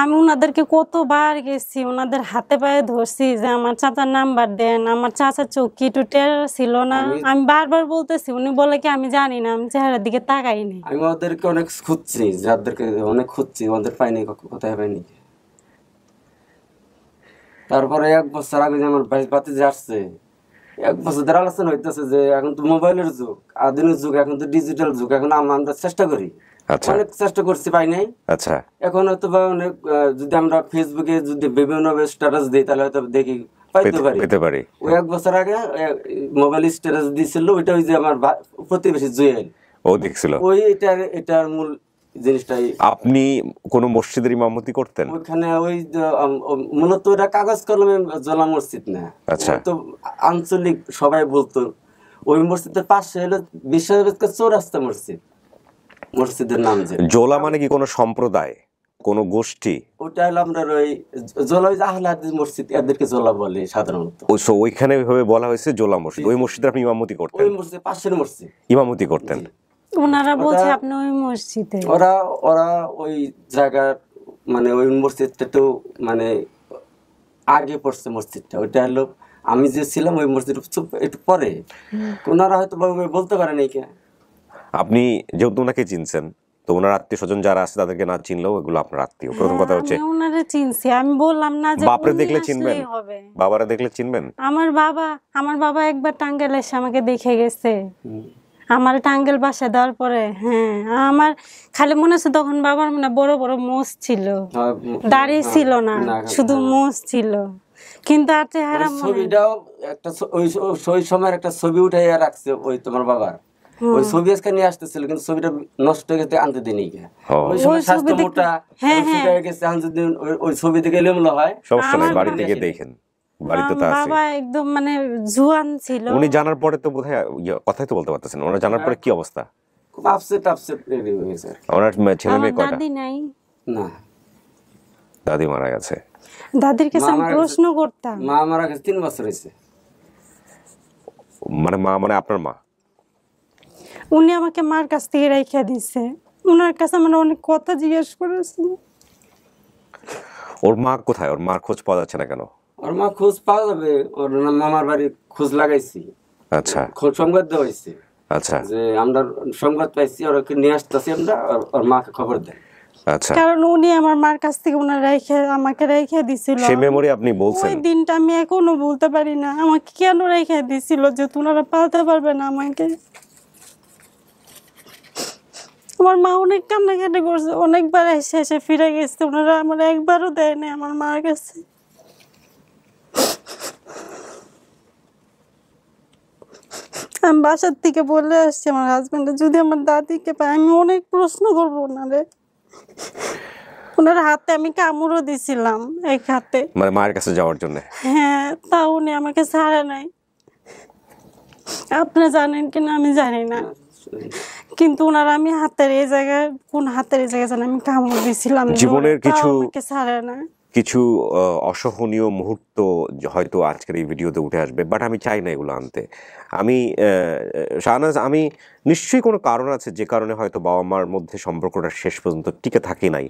আমি ওনাদেরকে কতবার গেছি, ওনাদের হাতে পায়ে ধরছি যে আমার চাচার নাম্বার দেন। আমার চাচার চোখ কি একটু টেরা ছিল না? আমি বারবার বলতেছি, উনি বলে কি আমি জানি না, আমি চেহারার দিকে তাকাই নি। আমি ওদেরকে অনেক খুঁজছি, যাদেরকে অনেক খুঁজছি, ওদের পাইনি, কোথায় পাইনি। তারপরে 1 বছর আগে যে আমার বাতি যে আসছে, 1 বছর ধরে আলোচনা হইতেছে যে এখন তো মোবাইলের যুগ, আধুনিক যুগ, এখন তো ডিজিটাল যুগ, এখন আমরা চেষ্টা করি অনেক চেষ্টা করছি, পাই নাই। আচ্ছা, এখন হয়তো বা অনেক যদি আমরা ফেসবুকে যদি বিভিন্ন স্ট্যাটাস দিই তাহলে হয়তো দেখি পেতে পারি। ওই 1 বছর আগে মোবাইল স্ট্যাটাস দিয়েছিল, ওইটা ওই যে আমার প্রতিবেশী জুয়েল ও দেখছিল, ওই এটার মূল জিনিসটাই। আপনি কোন মসজিদের ইমামতি করতেন? ওইখানে ওই মূলত ওটা কাগজ কলমে জলা মসজিদ না, আচ্ছা, তো আঞ্চলিক সবাই বলতো ওই মসজিদের পাশে হলো বিশ্ববিদ্যালয় চৌরাস্তা মসজিদ, মসজিদের নাম যে জোলা মানে কি কোনো সম্প্রদায়, কোনো গোষ্ঠী? ওটা হলো আমরা ওই জোলা আহলে হাদিস মসজিদ, এদেরকে জোলা বলে সাধারণত। ওইখানে ভাবে বলা হয়েছে জোলা মসজিদ। ওই মসজিদে আপনি ইমামতি করতেন? ওই মসজিদের পাশের মসজিদ ইমামতি করতেন। ওনারা বলছে আপনি ওই মসজিদে। ওরা ওই জায়গার মানে ওই মসজিদটা তো মানে আগে পড়ছে মসজিদটা, ওইটা হলো আমি যে ছিলাম ওই মসজিদ একটু পরে, ওনারা হয়তো বলতে পারেন এই কে। আপনি যেহেতু ওনাকে চিনছেন, তো ওনার আত্মীয় স্বজন যারা আছে তাদেরকে না চিনলেও এগুলো আপনার আত্মীয়। প্রথম কথা হচ্ছে ওনারে চিনছি, আমি বললাম না যে বাপরে দেখলে চিনবেন, বাবারা দেখলে চিনবেন। আমার বাবা একবার টাঙ্গাইল এসে আমাকে দেখে গেছে, আমার টাঙ্গাইল বাসায় দেওয়ার পরে। হ্যাঁ, আমার খালি মনে আছে তখন বাবার মনে বড় বড় মোষ ছিল, দাড়ি ছিল না, শুধু মোষ ছিল। কিন্তু আর চেহারা ছবিটাও একটা ওই সময়ের একটা ছবি উঠাইয়া রাখছে ওই তোমার বাবার, ওই ছবি আজকে নিয়ে আসতেছিল, কিন্তু ছবিটা নষ্ট হয়ে গেছে, আনতে দিনই ওই সময় স্বাস্থ্য মোটা হয়ে গেছে, ওই ছবি থেকে এলোমেলো হয়। সবসময় বাড়ি থেকে দেখেন, বাড়িতে তো আছে। বাবা একদম মানে জুয়ান ছিল। উনি জানার পরে তো বোধহয় কথাই তো বলতে পারতেছেন। ওরা জানার পরে কি অবস্থা? খুব আপসেট রেডি হয়ে গেছে। ওনার ছেলে মেয়ে কয়টা? দাদি নাই। না, দাদি মারা গেছে। দাদির কাছে আমি প্রশ্ন করতাম। মা মারা গেছে 3 বছর হয়েছে। মানে মা মানে আপনার মা? উনি আমাকে মার কাছ থেকে রাইখা দিছে, ওনার কাছে মানে অনেক কথা জিজ্ঞেস করেছি। ওর মা কোথায়? ওর মার খোঁজ পাওয়া যাচ্ছে না কেন? ওর মা খোঁজ পাওয়া যাবে, ওর মামার বাড়ি খোঁজ লাগাইছি। আচ্ছা, খোঁজ সংবাদ দেওয়া হয়েছে। আচ্ছা, যে আমরা সংবাদ পাইছি, ওকে নিয়ে আসতেছি আমরা, ওর মাকে খবর দেয়। আচ্ছা, কারণ উনি আমার মার কাছ থেকে ওনার আমাকে রাইখা দিছিল। সেই মেমোরি আপনি বলছেন। ওই দিনটা আমি এখনো বলতে পারি না, আমাকে কেন রাইখা দিছিল, যে তোনারা পালতে পারবে না আমাকে। আমার মা অনেক কান্নাকাটি করছে, অনেকবার এসে ফিরে গেছে, ওনারা আমার একবারও দেয় না আমার মার কাছে। আমি বাসার থেকে বলে আসছি আমার হাজবেন্ডে, যদি আমার দাদিকে পাই আমি অনেক প্রশ্ন করবো ওনারে। ওনার হাতে আমি কামড়ও দিছিলাম, এক হাতে, মানে মায়ের কাছে যাওয়ার জন্য। হ্যাঁ, তাও উনি আমাকে ছাড়ে নাই। আপনারা জানেন কিনা আমি জানি না, কিন্তু ওনার আমি হাতের এই জায়গায়, কোন হাতের এই জায়গায় জানি আমি কামড় দিছিলাম। জীবনের কিছু ছাড়ে না, কিছু অসহনীয় মুহূর্ত হয়তো আজকের এই ভিডিওতে উঠে আসবে, বাট আমি চাই না এগুলো আনতে। আমি শাহনাজ, আমি নিশ্চয়ই কোনো কারণ আছে যে কারণে হয়তো বাবা মার মধ্যে সম্পর্কটা শেষ পর্যন্ত টিকে থাকে নাই।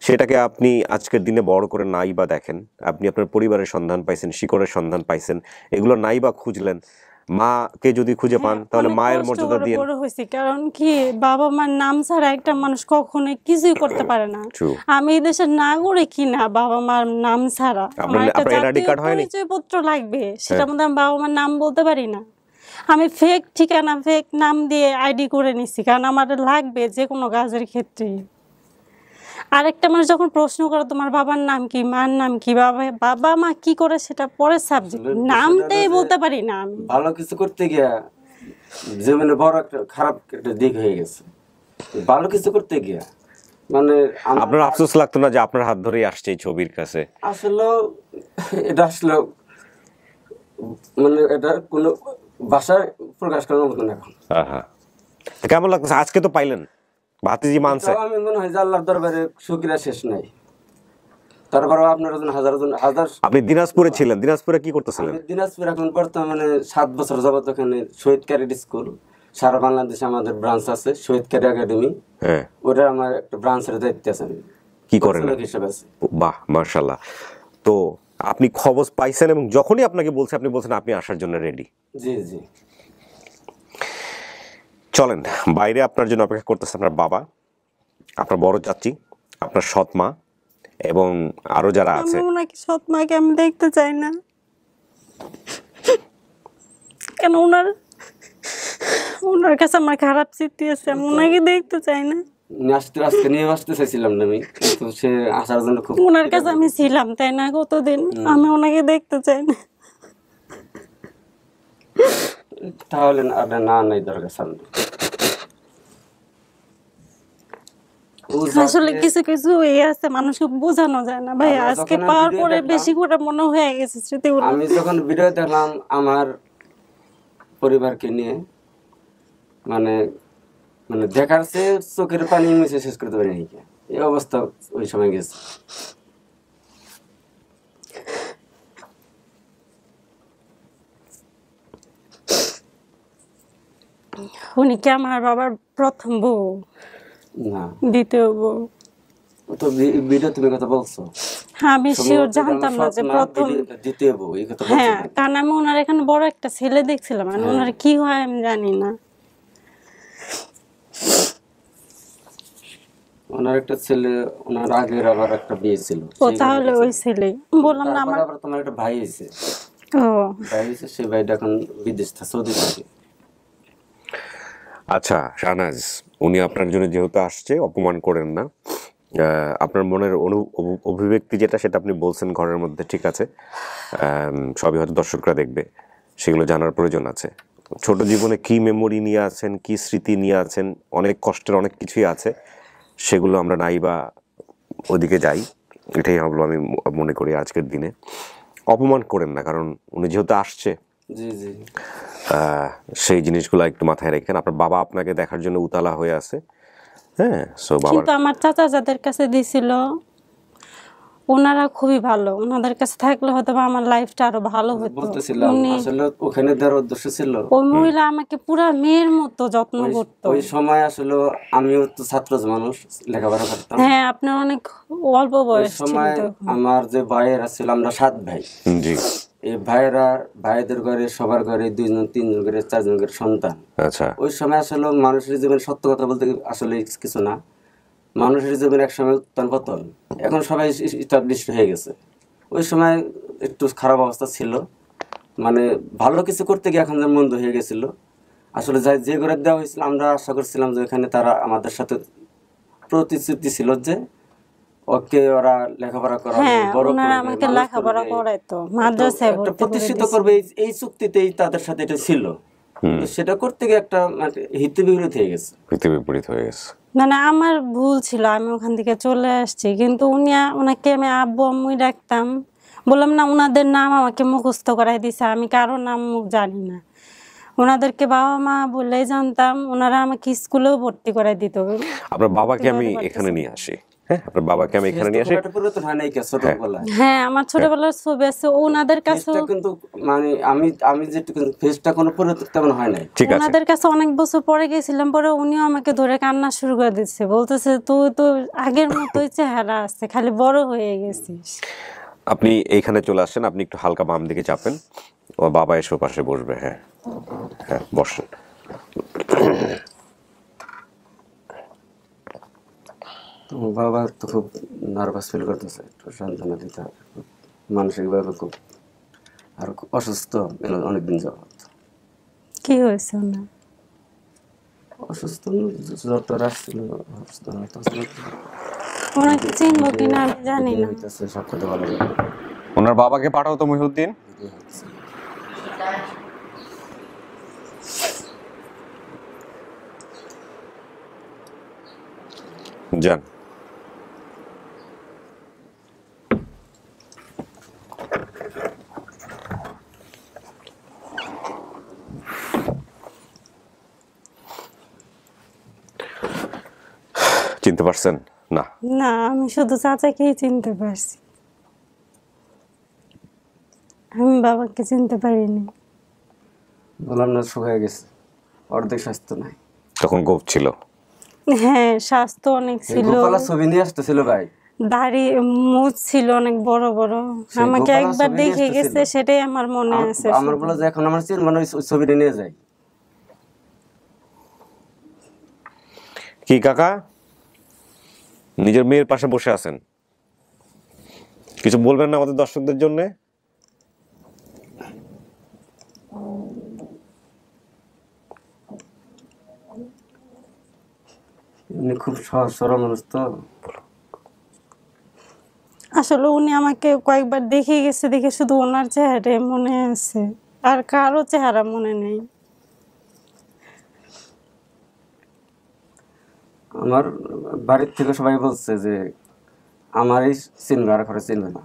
সেটাকে আপনি আজকের দিনে বড় করে নাই বা দেখেন, আপনি আপনার পরিবারের সন্ধান পাইছেন, শিকড়ের সন্ধান পাইছেন, এগুলো নাই বা খুঁজলেন। মাকে যদি খুঁজে পান তাহলে মায়ের মর্যাদা দিয়ে। কারণ কি, বাবা মার নাম ছাড়া একটা মানুষ কখনোই কিছুই করতে পারে না। আমি এই দেশের নাগরিক কিনা বাবা মার নাম ছাড়া, আমার একটা পরিচয়পত্র লাগবে, সেটার মধ্যে আমি বাবা মার নাম বলতে পারি না। আমি ফেক ঠিকানা, ফেক নাম দিয়ে আইডি করে নিছি, কারণ আমার লাগবে যে কোনো কাজের ক্ষেত্রে। আরেকটা মানুষ যখন প্রশ্ন করে তোমার বাবার নাম কি, মার নাম কি, বাবা মা কি করে, সেটা পরের সাবজেক্ট, নামটাই বলতে পারি না আমি। ভালো কিছু করতে গিয়া জীবনে বড় একটা খারাপ একটা দিক হয়ে গেছে। ভালো কিছু করতে গিয়া মানে আপনার আফসোস লাগতো না যে আপনার হাত ধরেই আসছে এই ছবির কাছে? আসলে এটা আসলে মানে এটা কোনো ভাষায় প্রকাশ করার মতো না এখন। কেমন লাগছে আজকে? তো পাইলেন, ভাতিজি মানছে। আমি মনে হয় যে আল্লাহর দরবারে শুকরিয়া শেষ নাই। তারপরে আপনার হাজার। আপনি দিনাজপুরে ছিলেন, দিনাজপুরে কি করতেছিলেন? দিনাজপুর এখন বর্তমানে 7 বছর যাবত ওখানে শহীদ ক্যাডেট স্কুল, সারা বাংলাদেশে আমাদের ব্রাঞ্চ আছে শহীদ ক্যাডেট একাডেমি। হ্যাঁ, ওটা আমার একটা ব্রাঞ্চের দায়িত্ব আছে, আমি কি করেন হিসেবে আছে। বাহ, মাশাআল্লাহ। তো আপনি খবর পাইছেন এবং যখনই আপনাকে বলছে আপনি বলছেন আপনি আসার জন্য রেডি? জি জি। চলেন, বাইরে আপনার জন্য অপেক্ষা করতেছে আপনার বাবা, আপনার বড় চাচি, আপনার সৎ মা এবং আরো যারা আছে। ওনাকে সৎ মাকে আমি দেখতে চাই না, কেন ওনার কাছে আমার খারাপ স্মৃতি আছে, আমি ওনাকে দেখতে চাই না। আজকে নিয়ে আসতে চাইছিলাম না আমি, কিন্তু সে আসার জন্য খুব ওনার কাছে আমি ছিলাম তাই না কতদিন, আমি ওনাকে দেখতে চাই না। তাহলে আপনার না নাই দরকার সামনে। আসলে কিছু কিছু আছে মানুষকে বোঝানো যায় না ভাই। আজকে পাওয়ার পরে বেশি করে মনে হয়ে গেছে স্মৃতিগুলো। আমি যখন ভিডিও দেখলাম আমার পরিবারকে নিয়ে, মানে মানে দেখার সে চোখের পানি মুছে শেষ করতে পারিনি, এই অবস্থা ওই সময় গেছে। উনি কি আমার বাবার প্রথম বউ? না, দ্বিতীয় বউ। তো ভিডিও তুমি কথা বলছো, হ্যাঁ আমি শিওর জানতাম না যে প্রথম দ্বিতীয় বউ এই কথা। হ্যাঁ কারণ আমি ওনার এখানে বড় একটা ছেলে দেখছিলাম, আর ওনার কি হয় আমি জানি না। ওনার একটা ছেলে, ওনার আগের আবার একটা বিয়ে ছিল। ও তাহলে ওই ছেলে বললাম না আমার। আবার তোমার একটা ভাই হয়েছে। ও ভাই হয়েছে, সেই ভাইটা এখন বিদেশ থাকে, সৌদি থাকে। আচ্ছা শাহনাজ, উনি আপনার জন্য যেহেতু আসছে, অপমান করেন না। আপনার মনের অভিব্যক্তি যেটা, সেটা আপনি বলছেন ঘরের মধ্যে, ঠিক আছে, সবই হয়তো দর্শকরা দেখবে, সেগুলো জানার প্রয়োজন আছে। ছোট জীবনে কি মেমোরি নিয়ে আছেন, কি স্মৃতি নিয়ে আছেন, অনেক কষ্টের অনেক কিছুই আছে, সেগুলো আমরা নাই বা ওদিকে যাই, এটাই হলো আমি মনে করি আজকের দিনে। অপমান করেন না, কারণ উনি যেহেতু আসছে, জি জি, সেই জিনিসগুলো একটু মাথায় রাখেন। আপনার বাবা আপনাকে দেখার জন্য উতালা হয়ে আছে। হ্যাঁ, সো বাবা কিন্তু আমার চাচা যাদের কাছে দিছিল ওনারা খুবই ভালো, ওনাদের কাছে থাকলে হয়তো আমার লাইফটা আরো ভালো হতো। বলতেছিলাম আসলে ওখানে দেওয়ার উদ্দেশ্য ছিল, ওই মহিলা আমাকে পুরা মেয়ের মতো যত্ন করতো। ওই সময় আসলে আমিও তো ছাত্র মানুষ, লেখাপড়া করতাম। হ্যাঁ আপনার অনেক অল্প বয়স ছিল সময়। আমার যে ভাইয়েরা ছিল, আমরা 7 ভাই। জি, এই ভাইদের ঘরে সবার ঘরে 2জন 3জন করে 4জন করে সন্তান। আচ্ছা, ওই সময় আসলে মানুষের জীবনে সত্য কথা বলতে আসলে কিছু না, মানুষের জীবনে এক সময় উত্থান পতন, এখন সবাই এস্টাবলিশড হয়ে গেছে। ওই সময় একটু খারাপ অবস্থা ছিল, মানে ভালো কিছু করতে গিয়ে এখন মন্দ হয়ে গেছিল। আসলে যে ঘরে দেওয়া হয়েছিল, আমরা আশা করছিলাম যে এখানে তারা আমাদের সাথে প্রতিশ্রুতি ছিল যে ওকে ওরা লেখাপড়া করাবে, বড় করবে, আমাকে লেখাপড়া করাইতো, মাদ্রাসায় ভর্তি প্রতিষ্ঠিত করবে, এই চুক্তিতেই তাদের সাথে এটা ছিল। সেটা করতে গিয়ে একটা হিতে বিপরীত হয়ে গেছে, মানে আমার ভুল ছিল, আমি ওখান থেকে চলে আসছি। কিন্তু ওনাকে আমি আব্বু আম্মুই ডাকতাম, বললাম না ওনাদের নাম আমাকে মুখস্থ করাই দিছে, আমি কারো নাম জানি না, ওনাদেরকে বাবা মা বলেই জানতাম। ওনারা আমাকে স্কুলেও ভর্তি করাই দিত। আপনার বাবাকে আমি এখানে নিয়ে আসি। হ্যাঁ, আপনার বাবাকে আমি এখানে নিয়ে আসি। হ্যাঁ আমার ছোটবেলার ছবি আছে ওনাদের কাছে, কিন্তু মানে আমি যেটুকু ফেসটা কোনো পরিবর্তন তেমন হয় নাই। ওনাদের কাছে অনেক বছর পরে গেছিলাম, পরে উনিও আমাকে ধরে কান্না শুরু করে দিচ্ছে, বলতেছে তুই তো আগের মতোই চেহারা আছে, খালি বড় হয়ে গেছিস। আপনি এইখানে চলে আসেন, আপনি একটু হালকা বাম দিকে চাপেন, ও বাবা এসে পাশে বসবে। হ্যাঁ হ্যাঁ, বসেন। তোমার বাবা তো খুব নার্ভাস ফিল করতেছে, একটু সান্ত্বনা দিতে হবে। মানসিকভাবে খুব আর অসুস্থ অনেকদিন যাবত। কি হয়েছে না? অসুস্থ, জ্বর টর আসছিল, ওনাকে চিনবো কিনা আমি জানি না। সব কথা বলা যাবে। ওনার বাবাকে পাঠাও তো মহিউদ্দিন। যান। চিনতে পারছেন? না না, আমি শুধু চাচাকেই চিনতে পারছি, আমি বাবাকে চিনতে পারিনি। বললাম না, শুকিয়ে গেছে, অর্ধেক স্বাস্থ্য নাই। তখন গোপ ছিল। হ্যাঁ স্বাস্থ্য অনেক ছিল, ছবি নিয়ে আসতেছিল ভাই, দাড়ি মুছ ছিল অনেক বড় বড়, আমাকে একবার দেখে গেছে, সেটাই আমার মনে আছে। আমার বলে যে এখন আমার মানে ওই ছবিটা নিয়ে যায়। কি কাকা, নিজের মেয়ের পাশে বসে আছেন, কিছু বলবেন না আমাদের দর্শকদের জন্য? উনি খুব সহজ সরল মানুষ তো। আসলে উনি আমাকে কয়েকবার দেখে গেছে, দেখে শুধু ওনার চেহারা মনে আছে, আর কারো চেহারা মনে নেই। আমার বাড়ির থেকে সবাই বলছে যে আমারই চিনবে, আর ঘরে চিনবে না।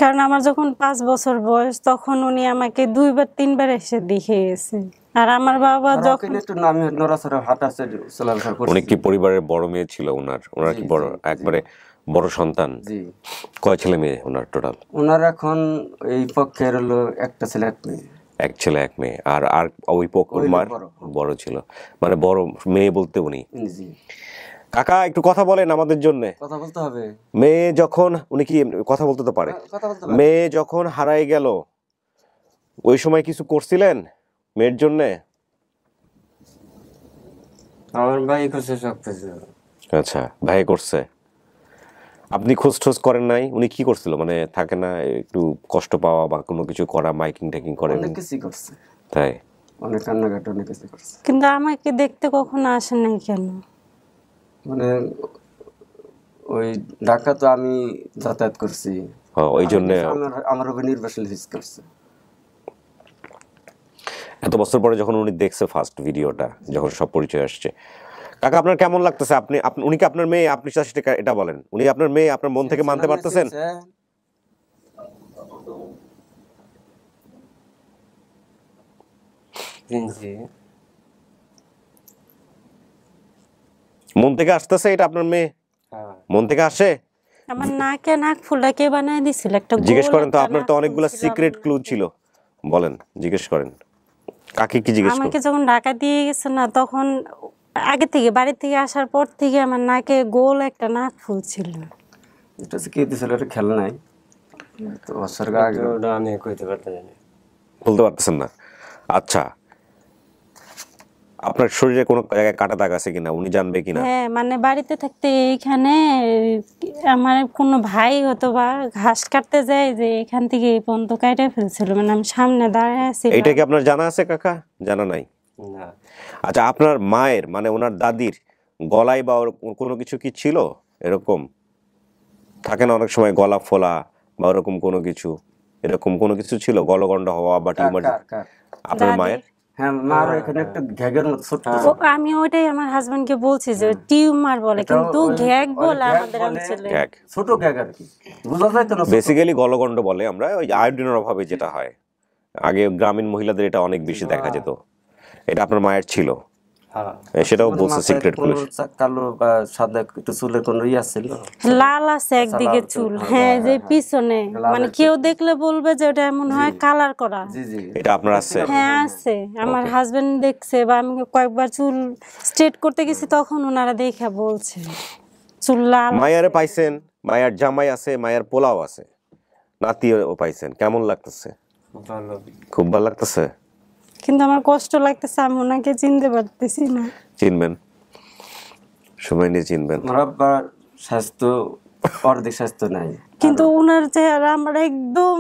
কারণ আমার যখন 5 বছর বয়স তখন উনি আমাকে 2-3 বার এসে দেখে গেছে। আর আমার বাবা যখন একটু নামি নড়াচড়া হাঁটাছে চলাফেরা করছে। উনি কি পরিবারের বড় মেয়ে ছিল? ওনার কি বড়, একবারে বড় সন্তান? জি। কয় ছেলে মেয়ে ওনার টোটাল? ওনার এখন এই পক্ষের হলো একটা ছেলে এক মেয়ে। এক ছেলে এক মেয়ে। আর ওই মার বড় ছিল, মানে বড় মেয়ে বলতে উনি। জি। কাকা একটু কথা বলেন আমাদের জন্য। কথা বলতে হবে। মেয়ে যখন, উনি কি কথা বলতে তো পারে, মেয়ে যখন হারাই গেল ওই সময় কিছু করছিলেন মেয়ের জন্য? আমার ভাই করছে সব কিছু। আচ্ছা, ভাই করছে, আপনি খোঁজ টোজ করেন নাই? উনি কি করছিল, মানে থাকে না একটু কষ্ট পাওয়া বা কোনো কিছু করা, মাইকিং টেকিং করেন? অনেক কিছু করছে। তাই? অনেক কান্নাকাটি অনেক কিছু করছে। কিন্তু আমাকে দেখতে কখনো আসে নাই কেন? মানে ওই ঢাকা তো আমি যাতায়াত করছি, ওই জন্য আমার উপর নির্বাচন করছে। এত বছর পরে যখন উনি দেখছে ফার্স্ট ভিডিওটা, যখন সব পরিচয় আসছে, কাকা আপনার কেমন লাগতেছে? উনি কি আপনার মেয়ে? আপনি এটা বলেন, উনি আপনার মেয়ে? আপনার মন থেকে মানতে পারতেছেন? মন থেকে আসতেছে এটা আপনার মেয়ে? মন থেকে আসে? আমার নাকে নাক ফুলটা কে বানায় দিছিল? একটা জিজ্ঞেস করেন তো, আপনার তো অনেকগুলো সিক্রেট ক্লু ছিল, বলেন, জিজ্ঞেস করেন। কাকে কি জিজ্ঞেস করেন? আমাকে যখন ঢাকা দিয়ে গেছে না, তখন আগে থেকে বাড়ি থেকে আসার পর থেকে আমার নাকে গোল একটা নাক ফুল ছিল। এটা কি দিছিল? এটা খেলা নাই তো, বছর আগে ওটা আমি কইতে পারতাম না, বলতে পারতেছেন না। আচ্ছা, আপনার শরীরে কোনো জায়গায় কাটা দাগ আছে কিনা উনি জানবে কিনা? হ্যাঁ, মানে বাড়িতে থাকতে এইখানে আমার কোনো ভাই হতো বা ঘাস কাটতে যায়, যে এখান থেকে এই পর্যন্ত কাটে ফেলছিল, মানে আমি সামনে দাঁড়ায় আছি। এটা কি আপনার জানা আছে কাকা? জানা নাই? না। আচ্ছা, আপনার মায়ের মানে ওনার দাদির গলায় বা কোনো কিছু কি ছিল এরকম? থাকে না অনেক সময় গলা ফোলা বা ওরকম কোনো কিছু, এরকম কোনো কিছু ছিল? গলগণ্ড হওয়া বা টিউমার? আপনার মায়ের? হ্যাঁ, মার এখানে একটা ঘ্যাগের মতো ছোট। আমি ওইটাই আমার হাজবেন্ডকে বলছি যে টিউমার বলে, কিন্তু ঘ্যাগ বলে আমাদের অঞ্চলে। ছোট ঘ্যাগ আর কি, বুঝা যায় তো না। বেসিক্যালি গলগণ্ড বলে আমরা, ওই আয়োডিনের অভাবে যেটা হয়। আগে গ্রামীণ মহিলাদের এটা অনেক বেশি দেখা যেত। এটা আপনার মায়ের ছিল? সেটাও বলছে সিক্রেট ক্লু। কালো বা সাদা একটু চুলের কোন ইয়া ছিল, লাল আছে একদিকে চুল, হ্যাঁ, যে পিছনে, মানে কেউ দেখলে বলবে যে ওটা এমন হয় কালার করা। জি জি, এটা আপনার আছে? হ্যাঁ আছে, আমার হাজবেন্ড দেখছে, বা আমি কয়েকবার চুল স্ট্রেট করতে গেছি তখন ওনারা দেখে বলছে চুল লাল। মায়ারে পাইছেন? মায়ার জামাই আছে, মায়ার পোলাও আছে, নাতিও পাইছেন, কেমন লাগতেছে? ভালো, খুব ভালো লাগতেছে। কিন্তু আমার কষ্ট লাগতেছে, আমি ওনাকে চিনতে পারতেছি না। চিনবেন, সময় নিয়ে চিনবেন। আমার স্বাস্থ্য অর্ধেক স্বাস্থ্য নাই, কিন্তু ওনার চেহারা আমার একদম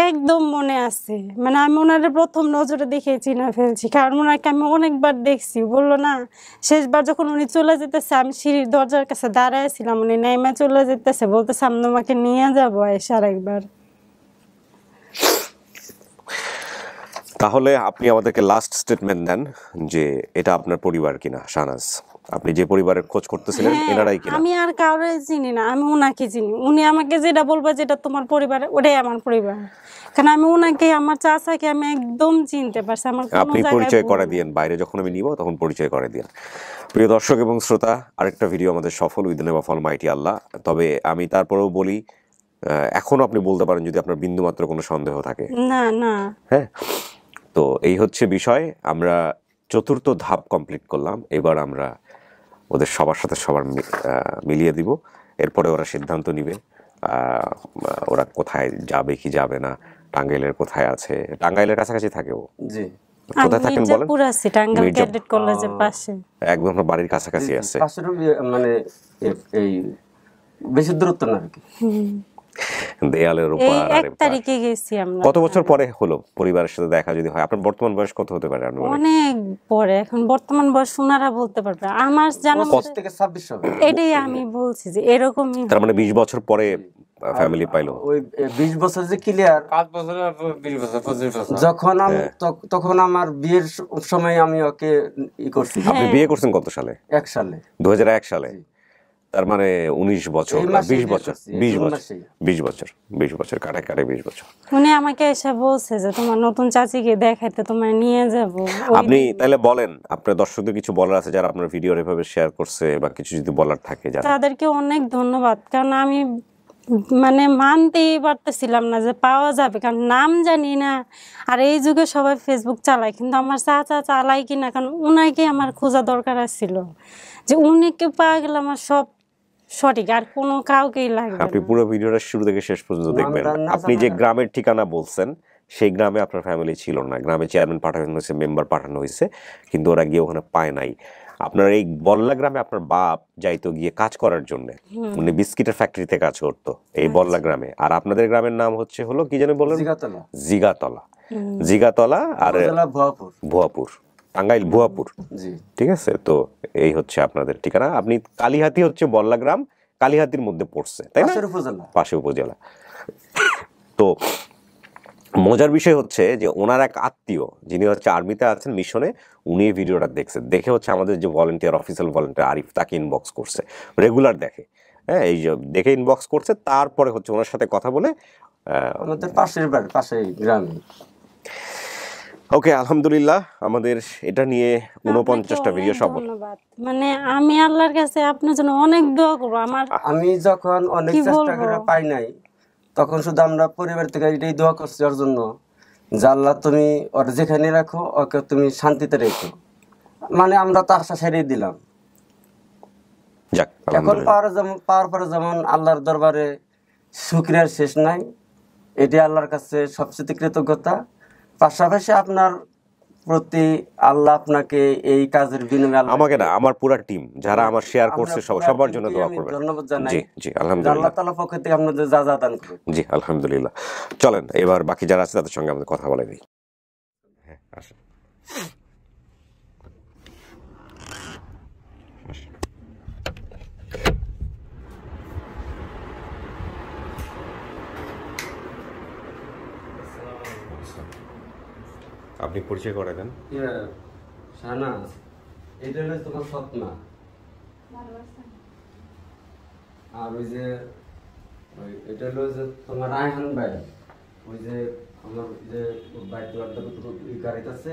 একদম মনে আছে, মানে আমি ওনারে প্রথম নজরে দেখে চিনা ফেলছি, কারণ ওনাকে আমি অনেকবার দেখছি। বললো না, শেষবার যখন উনি চলে যেতেছে, আমি সিঁড়ির দরজার কাছে দাঁড়াইছিলাম, উনি নেমে চলে যেতেছে, বলতেছে আমি তোমাকে নিয়ে যাবো এসে আরেকবার। তাহলে আপনি আমাদেরকে লাস্ট স্টেটমেন্ট দেন যে এটা আপনার পরিবার কিনা। শাহনাজ, আপনি যে পরিবারের খোঁজ করতেছিলেন এনারাই কিনা? আমি আর কাউরে চিনি না, আমি ওনাকে চিনি। উনি আমাকে যেটা বলবে যেটা তোমার পরিবার, ওটাই আমার পরিবার। কারণ আমি ওনাকে, আমার চাচাকে আমি একদম চিনতে পারছি। আমার আপনি পরিচয় করে দিয়েন, বাইরে যখন আমি নিব তখন পরিচয় করে দিয়েন। প্রিয় দর্শক এবং শ্রোতা, আরেকটা ভিডিও আমাদের সফল with the name of almighty Allah. তবে আমি তারপরেও বলি, এখনো আপনি বলতে পারেন যদি আপনার বিন্দুমাত্র কোনো সন্দেহ থাকে। না না, হ্যাঁ, তো এই হচ্ছে বিষয়। আমরা 4র্থ ধাপ কমপ্লিট করলাম, এবার আমরা ওদের সবার সাথে সবার মিলিয়ে দিব। এরপরে ওরা সিদ্ধান্ত নিবে ওরা কোথায় যাবে কি যাবে না। টাঙ্গাইলের কোথায় আছে? টাঙ্গাইলের কাছাকাছি থাকে ও? জি। কোথায় থাকেন বলেন? মির্জাপুর আছে, টাঙ্গাইল ক্যাডেট কলেজের পাশে, একদম আপনার বাড়ির কাছাকাছি আছে। মানে এই বেশি দূরত্ব না আর কি। দেয়ালের উপর। 1 তারিখে গেছি আমরা। কত বছর পরে হলো পরিবারের সাথে দেখা যদি হয়? আপনার বর্তমান বয়স কত হতে পারে? অনেক পরে, এখন বর্তমান বয়স ওনারা বলতে পারবে। আমার জানা মতে থেকে 26 হবে। এটাই আমি বলছি যে এরকমই। তার মানে 20 বছর পরে ফ্যামিলি পাইলো। ওই 20 বছর যে ক্লিয়ার, 5 বছর 20 বছর 25 বছর যখন তখন আমার বিয়ের সময় আমি ওকে করছি। আপনি বিয়ে করছেন কত সালে? 1 সালে, 2001 সালে। তার মানে 19 বছর, 20 বছর, 20 বছর, 20 বছর কাটাকাটি 20 বছর। উনি আমাকে এসে বলছে যে তোমার নতুন চাচিকে দেখাইতে তোমায় নিয়ে যাব। আপনি তাহলে বলেন, আপনার দর্শকদের কিছু বলার আছে যারা আপনার ভিডিও এভাবে শেয়ার করছে, বা কিছু যদি বলার থাকে যারা। তাদেরকে অনেক ধন্যবাদ, কারণ আমি মানে মানতেই পারতেছিলাম না যে পাওয়া যাবে, কারণ নাম জানি না। আর এই যুগে সবাই ফেসবুক চালায়, কিন্তু আমার চাচা চালায় কিনা, কারণ উনাকে আমার খোঁজা দরকার ছিল যে উনিকে পাওয়া গেলে আমার সব সঠিক, আর কোনো কাউকেই লাগবে। আপনি পুরো ভিডিওটা শুরু থেকে শেষ পর্যন্ত দেখবেন। আপনি যে গ্রামের ঠিকানা বলছেন সেই গ্রামে আপনার ফ্যামিলি ছিল না। গ্রামে চেয়ারম্যান পাঠানো হয়েছে, মেম্বার পাঠানো হয়েছে, কিন্তু ওরা গিয়ে ওখানে পায় নাই। আপনার এই বল্লা গ্রামে আপনার বাপ যাইতো গিয়ে কাজ করার জন্য, উনি বিস্কিটের ফ্যাক্টরিতে কাজ করতো এই বল্লা গ্রামে। আর আপনাদের গ্রামের নাম হচ্ছে হলো কি জানি বলেন? জিগাতলা। জিগাতলা আর ভুয়াপুর, টাঙ্গাইল ভুয়াপুর। ঠিক আছে, তো এই হচ্ছে আপনাদের ঠিকানা। আপনি কালিহাতি হচ্ছে বল্লা গ্রাম, কালিহাতির মধ্যে পড়ছে, তাই না? পাশে উপজেলা। তো মজার বিষয় হচ্ছে যে ওনার এক আত্মীয় যিনি হচ্ছে আর্মিতে আছেন মিশনে, উনি এই ভিডিওটা দেখছেন, দেখে হচ্ছে আমাদের যে ভলেন্টিয়ার, অফিসিয়াল ভলেন্টিয়ার আরিফ, তাকে ইনবক্স করছে, রেগুলার দেখে। হ্যাঁ, এই যে দেখে ইনবক্স করছে, তারপরে হচ্ছে ওনার সাথে কথা বলে আমাদের পাশের বাড়ি, পাশের গ্রামে। ওকে, আলহামদুলিল্লাহ, আমাদের এটা নিয়ে 49টা ভিডিও সব। ধন্যবাদ। মানে আমি আল্লাহর কাছে আপনার জন্য অনেক দোয়া করব। আমি যখন অনেক চেষ্টা করে পাই নাই, তখন শুধু আমরা পরিবার থেকে এটাই দোয়া করছি ওর জন্য, যে আল্লাহ তুমি ওর যেখানে রাখো, ওকে তুমি শান্তিতে রেখো। মানে আমরা তো আশা ছেড়ে দিলাম। এখন পাওয়ার পরে যেমন আল্লাহর দরবারে শুকরিয়ার শেষ নাই, এটি আল্লাহর কাছে সবচেয়ে কৃতজ্ঞতা। পাশাপাশি আপনার প্রতি আল্লাহ আপনাকে এই কাজের বিনিময়ে, আমাকে না, আমার পুরো টিম যারা আমার শেয়ার করছে সবার জন্য দোয়া করবেন। ধন্যবাদ জানাই। জি জি, আলহামদুলিল্লাহ, আল্লাহ তাআলা পক্ষ থেকে আপনাদের যা যা দান করুন। জি আলহামদুলিল্লাহ। চলেন এবার বাকি যারা আছে তাদের সঙ্গে আমাদের কথা বলে দিই। হ্যাঁ, আসেন। আপনি পরিচয় করে দেন। শাহনা, এটা হলো তোমার স্বপ্ন। আর ওই যে এটা হলো যে তোমার রায়হান ভাই, ওই যে আমার যে বাইক গাড়িতে আছে,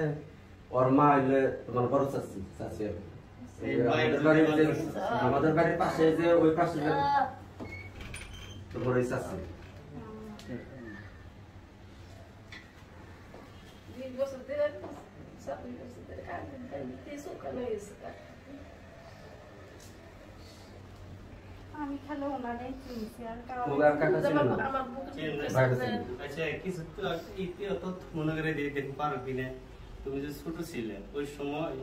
ওর মা হইলে তোমার বড় চাচি। আমাদের বাড়ির পাশে যে ওই পাশে তোমার ওই চাচি। আমি খালি ওনারে চিনছি, আর মনে করে দেখতে পারো কিনা, তুমি যে ছোট ছিলে ওই সময়,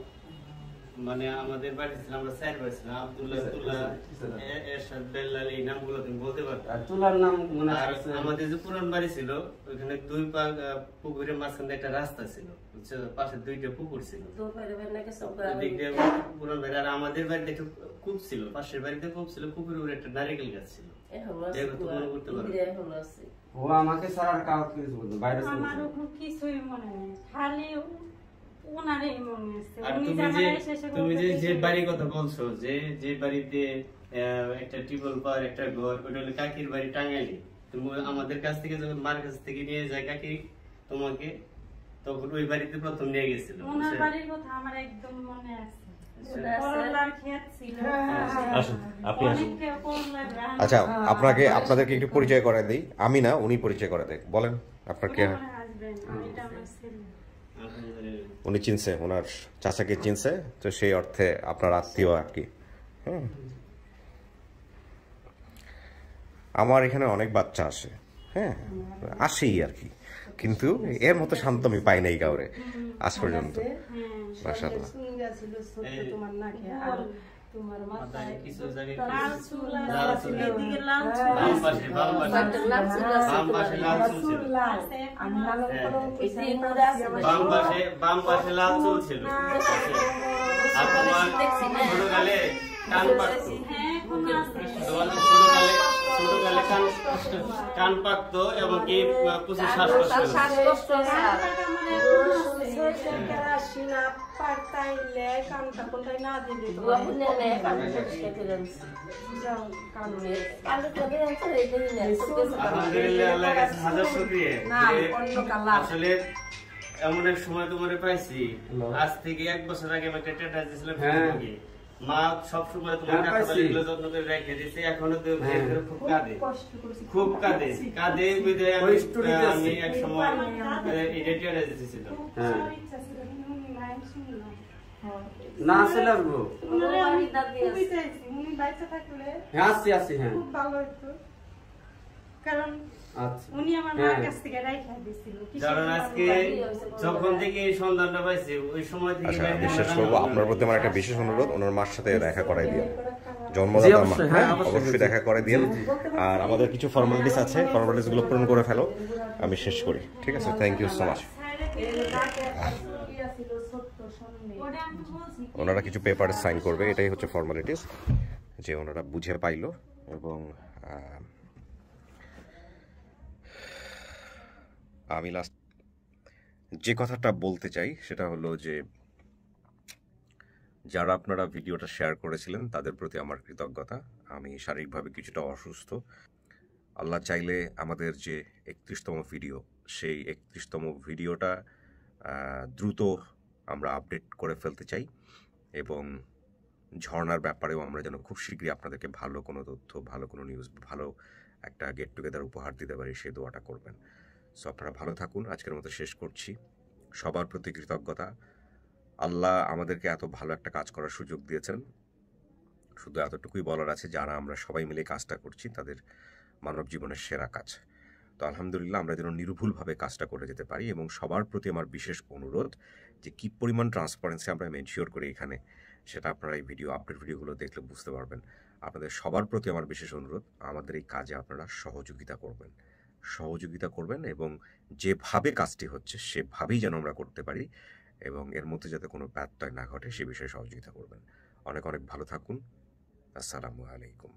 মানে আমাদের বাড়ি ছিল, আমরা 4 ভাই ছিলাম, আব্দুল্লাহ, তুলা, এরশাদ, বেল্লাল, এই নামগুলো তুমি বলতে পারবে? তুলার নাম মনে আছে। আমাদের যে পুরান বাড়ি ছিল, ওইখানে 2 পুকুরের মাঝখানে একটা রাস্তা ছিল, বুঝছো, পাশে 2টা পুকুর ছিল। পুরান বাড়ি। আর আমাদের বাড়িতে একটা কূপ ছিল, পাশের বাড়িতে কূপ ছিল, কূপের উপরে একটা নারিকেল গাছ ছিল। মনে করতে পারো? ও আমাকে সারার কাজ কিছু বলতো, বাইরে ছিল। আমারও কিছুই মনে নেই, খালি ওনারই মনে আছে। আর তুমি যে বাড়ির কথা বলছো, যে বাড়িতে একটা টিউবওয়েল পাওয়ার একটা ঘর, ওটা হলো কাকির বাড়ি টাঙ্গাইলে। তুমি আমাদের কাছ থেকে যখন মার কাছ থেকে নিয়ে যায় কাকি তোমাকে, তখন ওই বাড়িতে প্রথম নিয়ে গেছিল। ওনার বাড়ির কথা আমার একদম মনে আছে। আচ্ছা, আপনাদেরকে একটু পরিচয় করে দিই। আমি না, উনি পরিচয় করে দেয়। বলেন আপনার কে? উনি চিনছে, ওনার চাচাকে চিনছে, তো সেই অর্থে আপনার আত্মীয় আর কি। হ্যাঁ, আমার এখানে অনেক বাচ্চা আসে, হ্যাঁ আসেই আর কি, কিন্তু এর মতো শান্ত আমি পাই নাই কাউরে আজ পর্যন্ত। মাশাআল্লাহ। কিছু জায়গায় লাল চুল আছে, লাল চুল, এদিকে লাল চুল বাম আছে। পাশে বাম পাশে বাম পাশে লাল চুল ছিল, বাম পাশে লাল চুল ছিল। আর তোমার ছোটকালে কান পাকতো, তোমার ছোটকালে কান পাকতো এবং কি প্রচুর শ্বাসকষ্ট আসলে এমন এক সময় তোমার পাইছি, আজ থেকে 1 বছর আগে আমি একটা স্ট্যাটাস দিয়েছিলাম ফেসবুকে, মা সব সময় তোমার কাকাগুলো যত্ন করে রেখে দিয়েছে, এখনো তো খুব কাঁদে, খুব কাঁদে কাঁদে বিদায় আমি এক সময় এটা স্ট্যাটাস দিয়েছিলাম। না চলে আসবো, হ্যাঁ আসছি আসছি, হ্যাঁ কারণ উনি আমার মার কাছ থেকে রাইখা দিছিল, কারণ আজকে যখন থেকে এই সন্ধানটা পাইছি ওই সময় থেকে বিশ্বাস করবো আপনার প্রতি আমার একটা বিশেষ অনুরোধ, ওনার মার সাথে দেখা করাই দিন, জন্মদাতা মা, অবশ্যই দেখা করে দিন। আর আমাদের কিছু ফর্মালিটিস আছে, ফর্মালিটিস গুলো পূরণ করে ফেলো, আমি শেষ করি, ঠিক আছে? Thank you so much. ওনারা কিছু পেপার সাইন করবে, এটাই হচ্ছে ফর্মালিটিস, যে ওনারা বুঝে পাইলো। এবং আমি লাস্ট যে কথাটা বলতে চাই সেটা হলো যে যারা আপনারা ভিডিওটা শেয়ার করেছিলেন তাদের প্রতি আমার কৃতজ্ঞতা। আমি শারীরিকভাবে কিছুটা অসুস্থ, আল্লাহ চাইলে আমাদের যে 31তম ভিডিও, সেই 31তম ভিডিওটা দ্রুত আমরা আপডেট করে ফেলতে চাই, এবং ঝর্ণার ব্যাপারেও আমরা যেন খুব শীঘ্রই আপনাদেরকে ভালো কোনো তথ্য, ভালো কোনো নিউজ, ভালো একটা গেট টুগেদার উপহার দিতে পারি, সেই দোয়াটা করবেন। সো আপনারা ভালো থাকুন, আজকের মতো শেষ করছি। সবার প্রতি কৃতজ্ঞতা। আল্লাহ আমাদেরকে এত ভালো একটা কাজ করার সুযোগ দিয়েছেন, শুধু এতটুকুই বলার আছে, যারা আমরা সবাই মিলে কাজটা করছি তাদের মানব জীবনের সেরা কাজ। তো আলহামদুলিল্লাহ আমরা যেন নির্ভুলভাবে কাজটা করে যেতে পারি। এবং সবার প্রতি আমার বিশেষ অনুরোধ যে কী পরিমাণ ট্রান্সপারেন্সি আমরা মেনশিওর করি এখানে, সেটা আপনারা এই ভিডিও আপডেট ভিডিওগুলো দেখলে বুঝতে পারবেন। আপনাদের সবার প্রতি আমার বিশেষ অনুরোধ, আমাদের এই কাজে আপনারা সহযোগিতা করবেন এবং যেভাবে কাজটি হচ্ছে সেভাবেই যেন আমরা করতে পারি, এবং এর মধ্যে যাতে কোনো ব্যত্যয় না ঘটে সে বিষয়ে সহযোগিতা করবেন। অনেক অনেক ভালো থাকুন। আসসালামু আলাইকুম।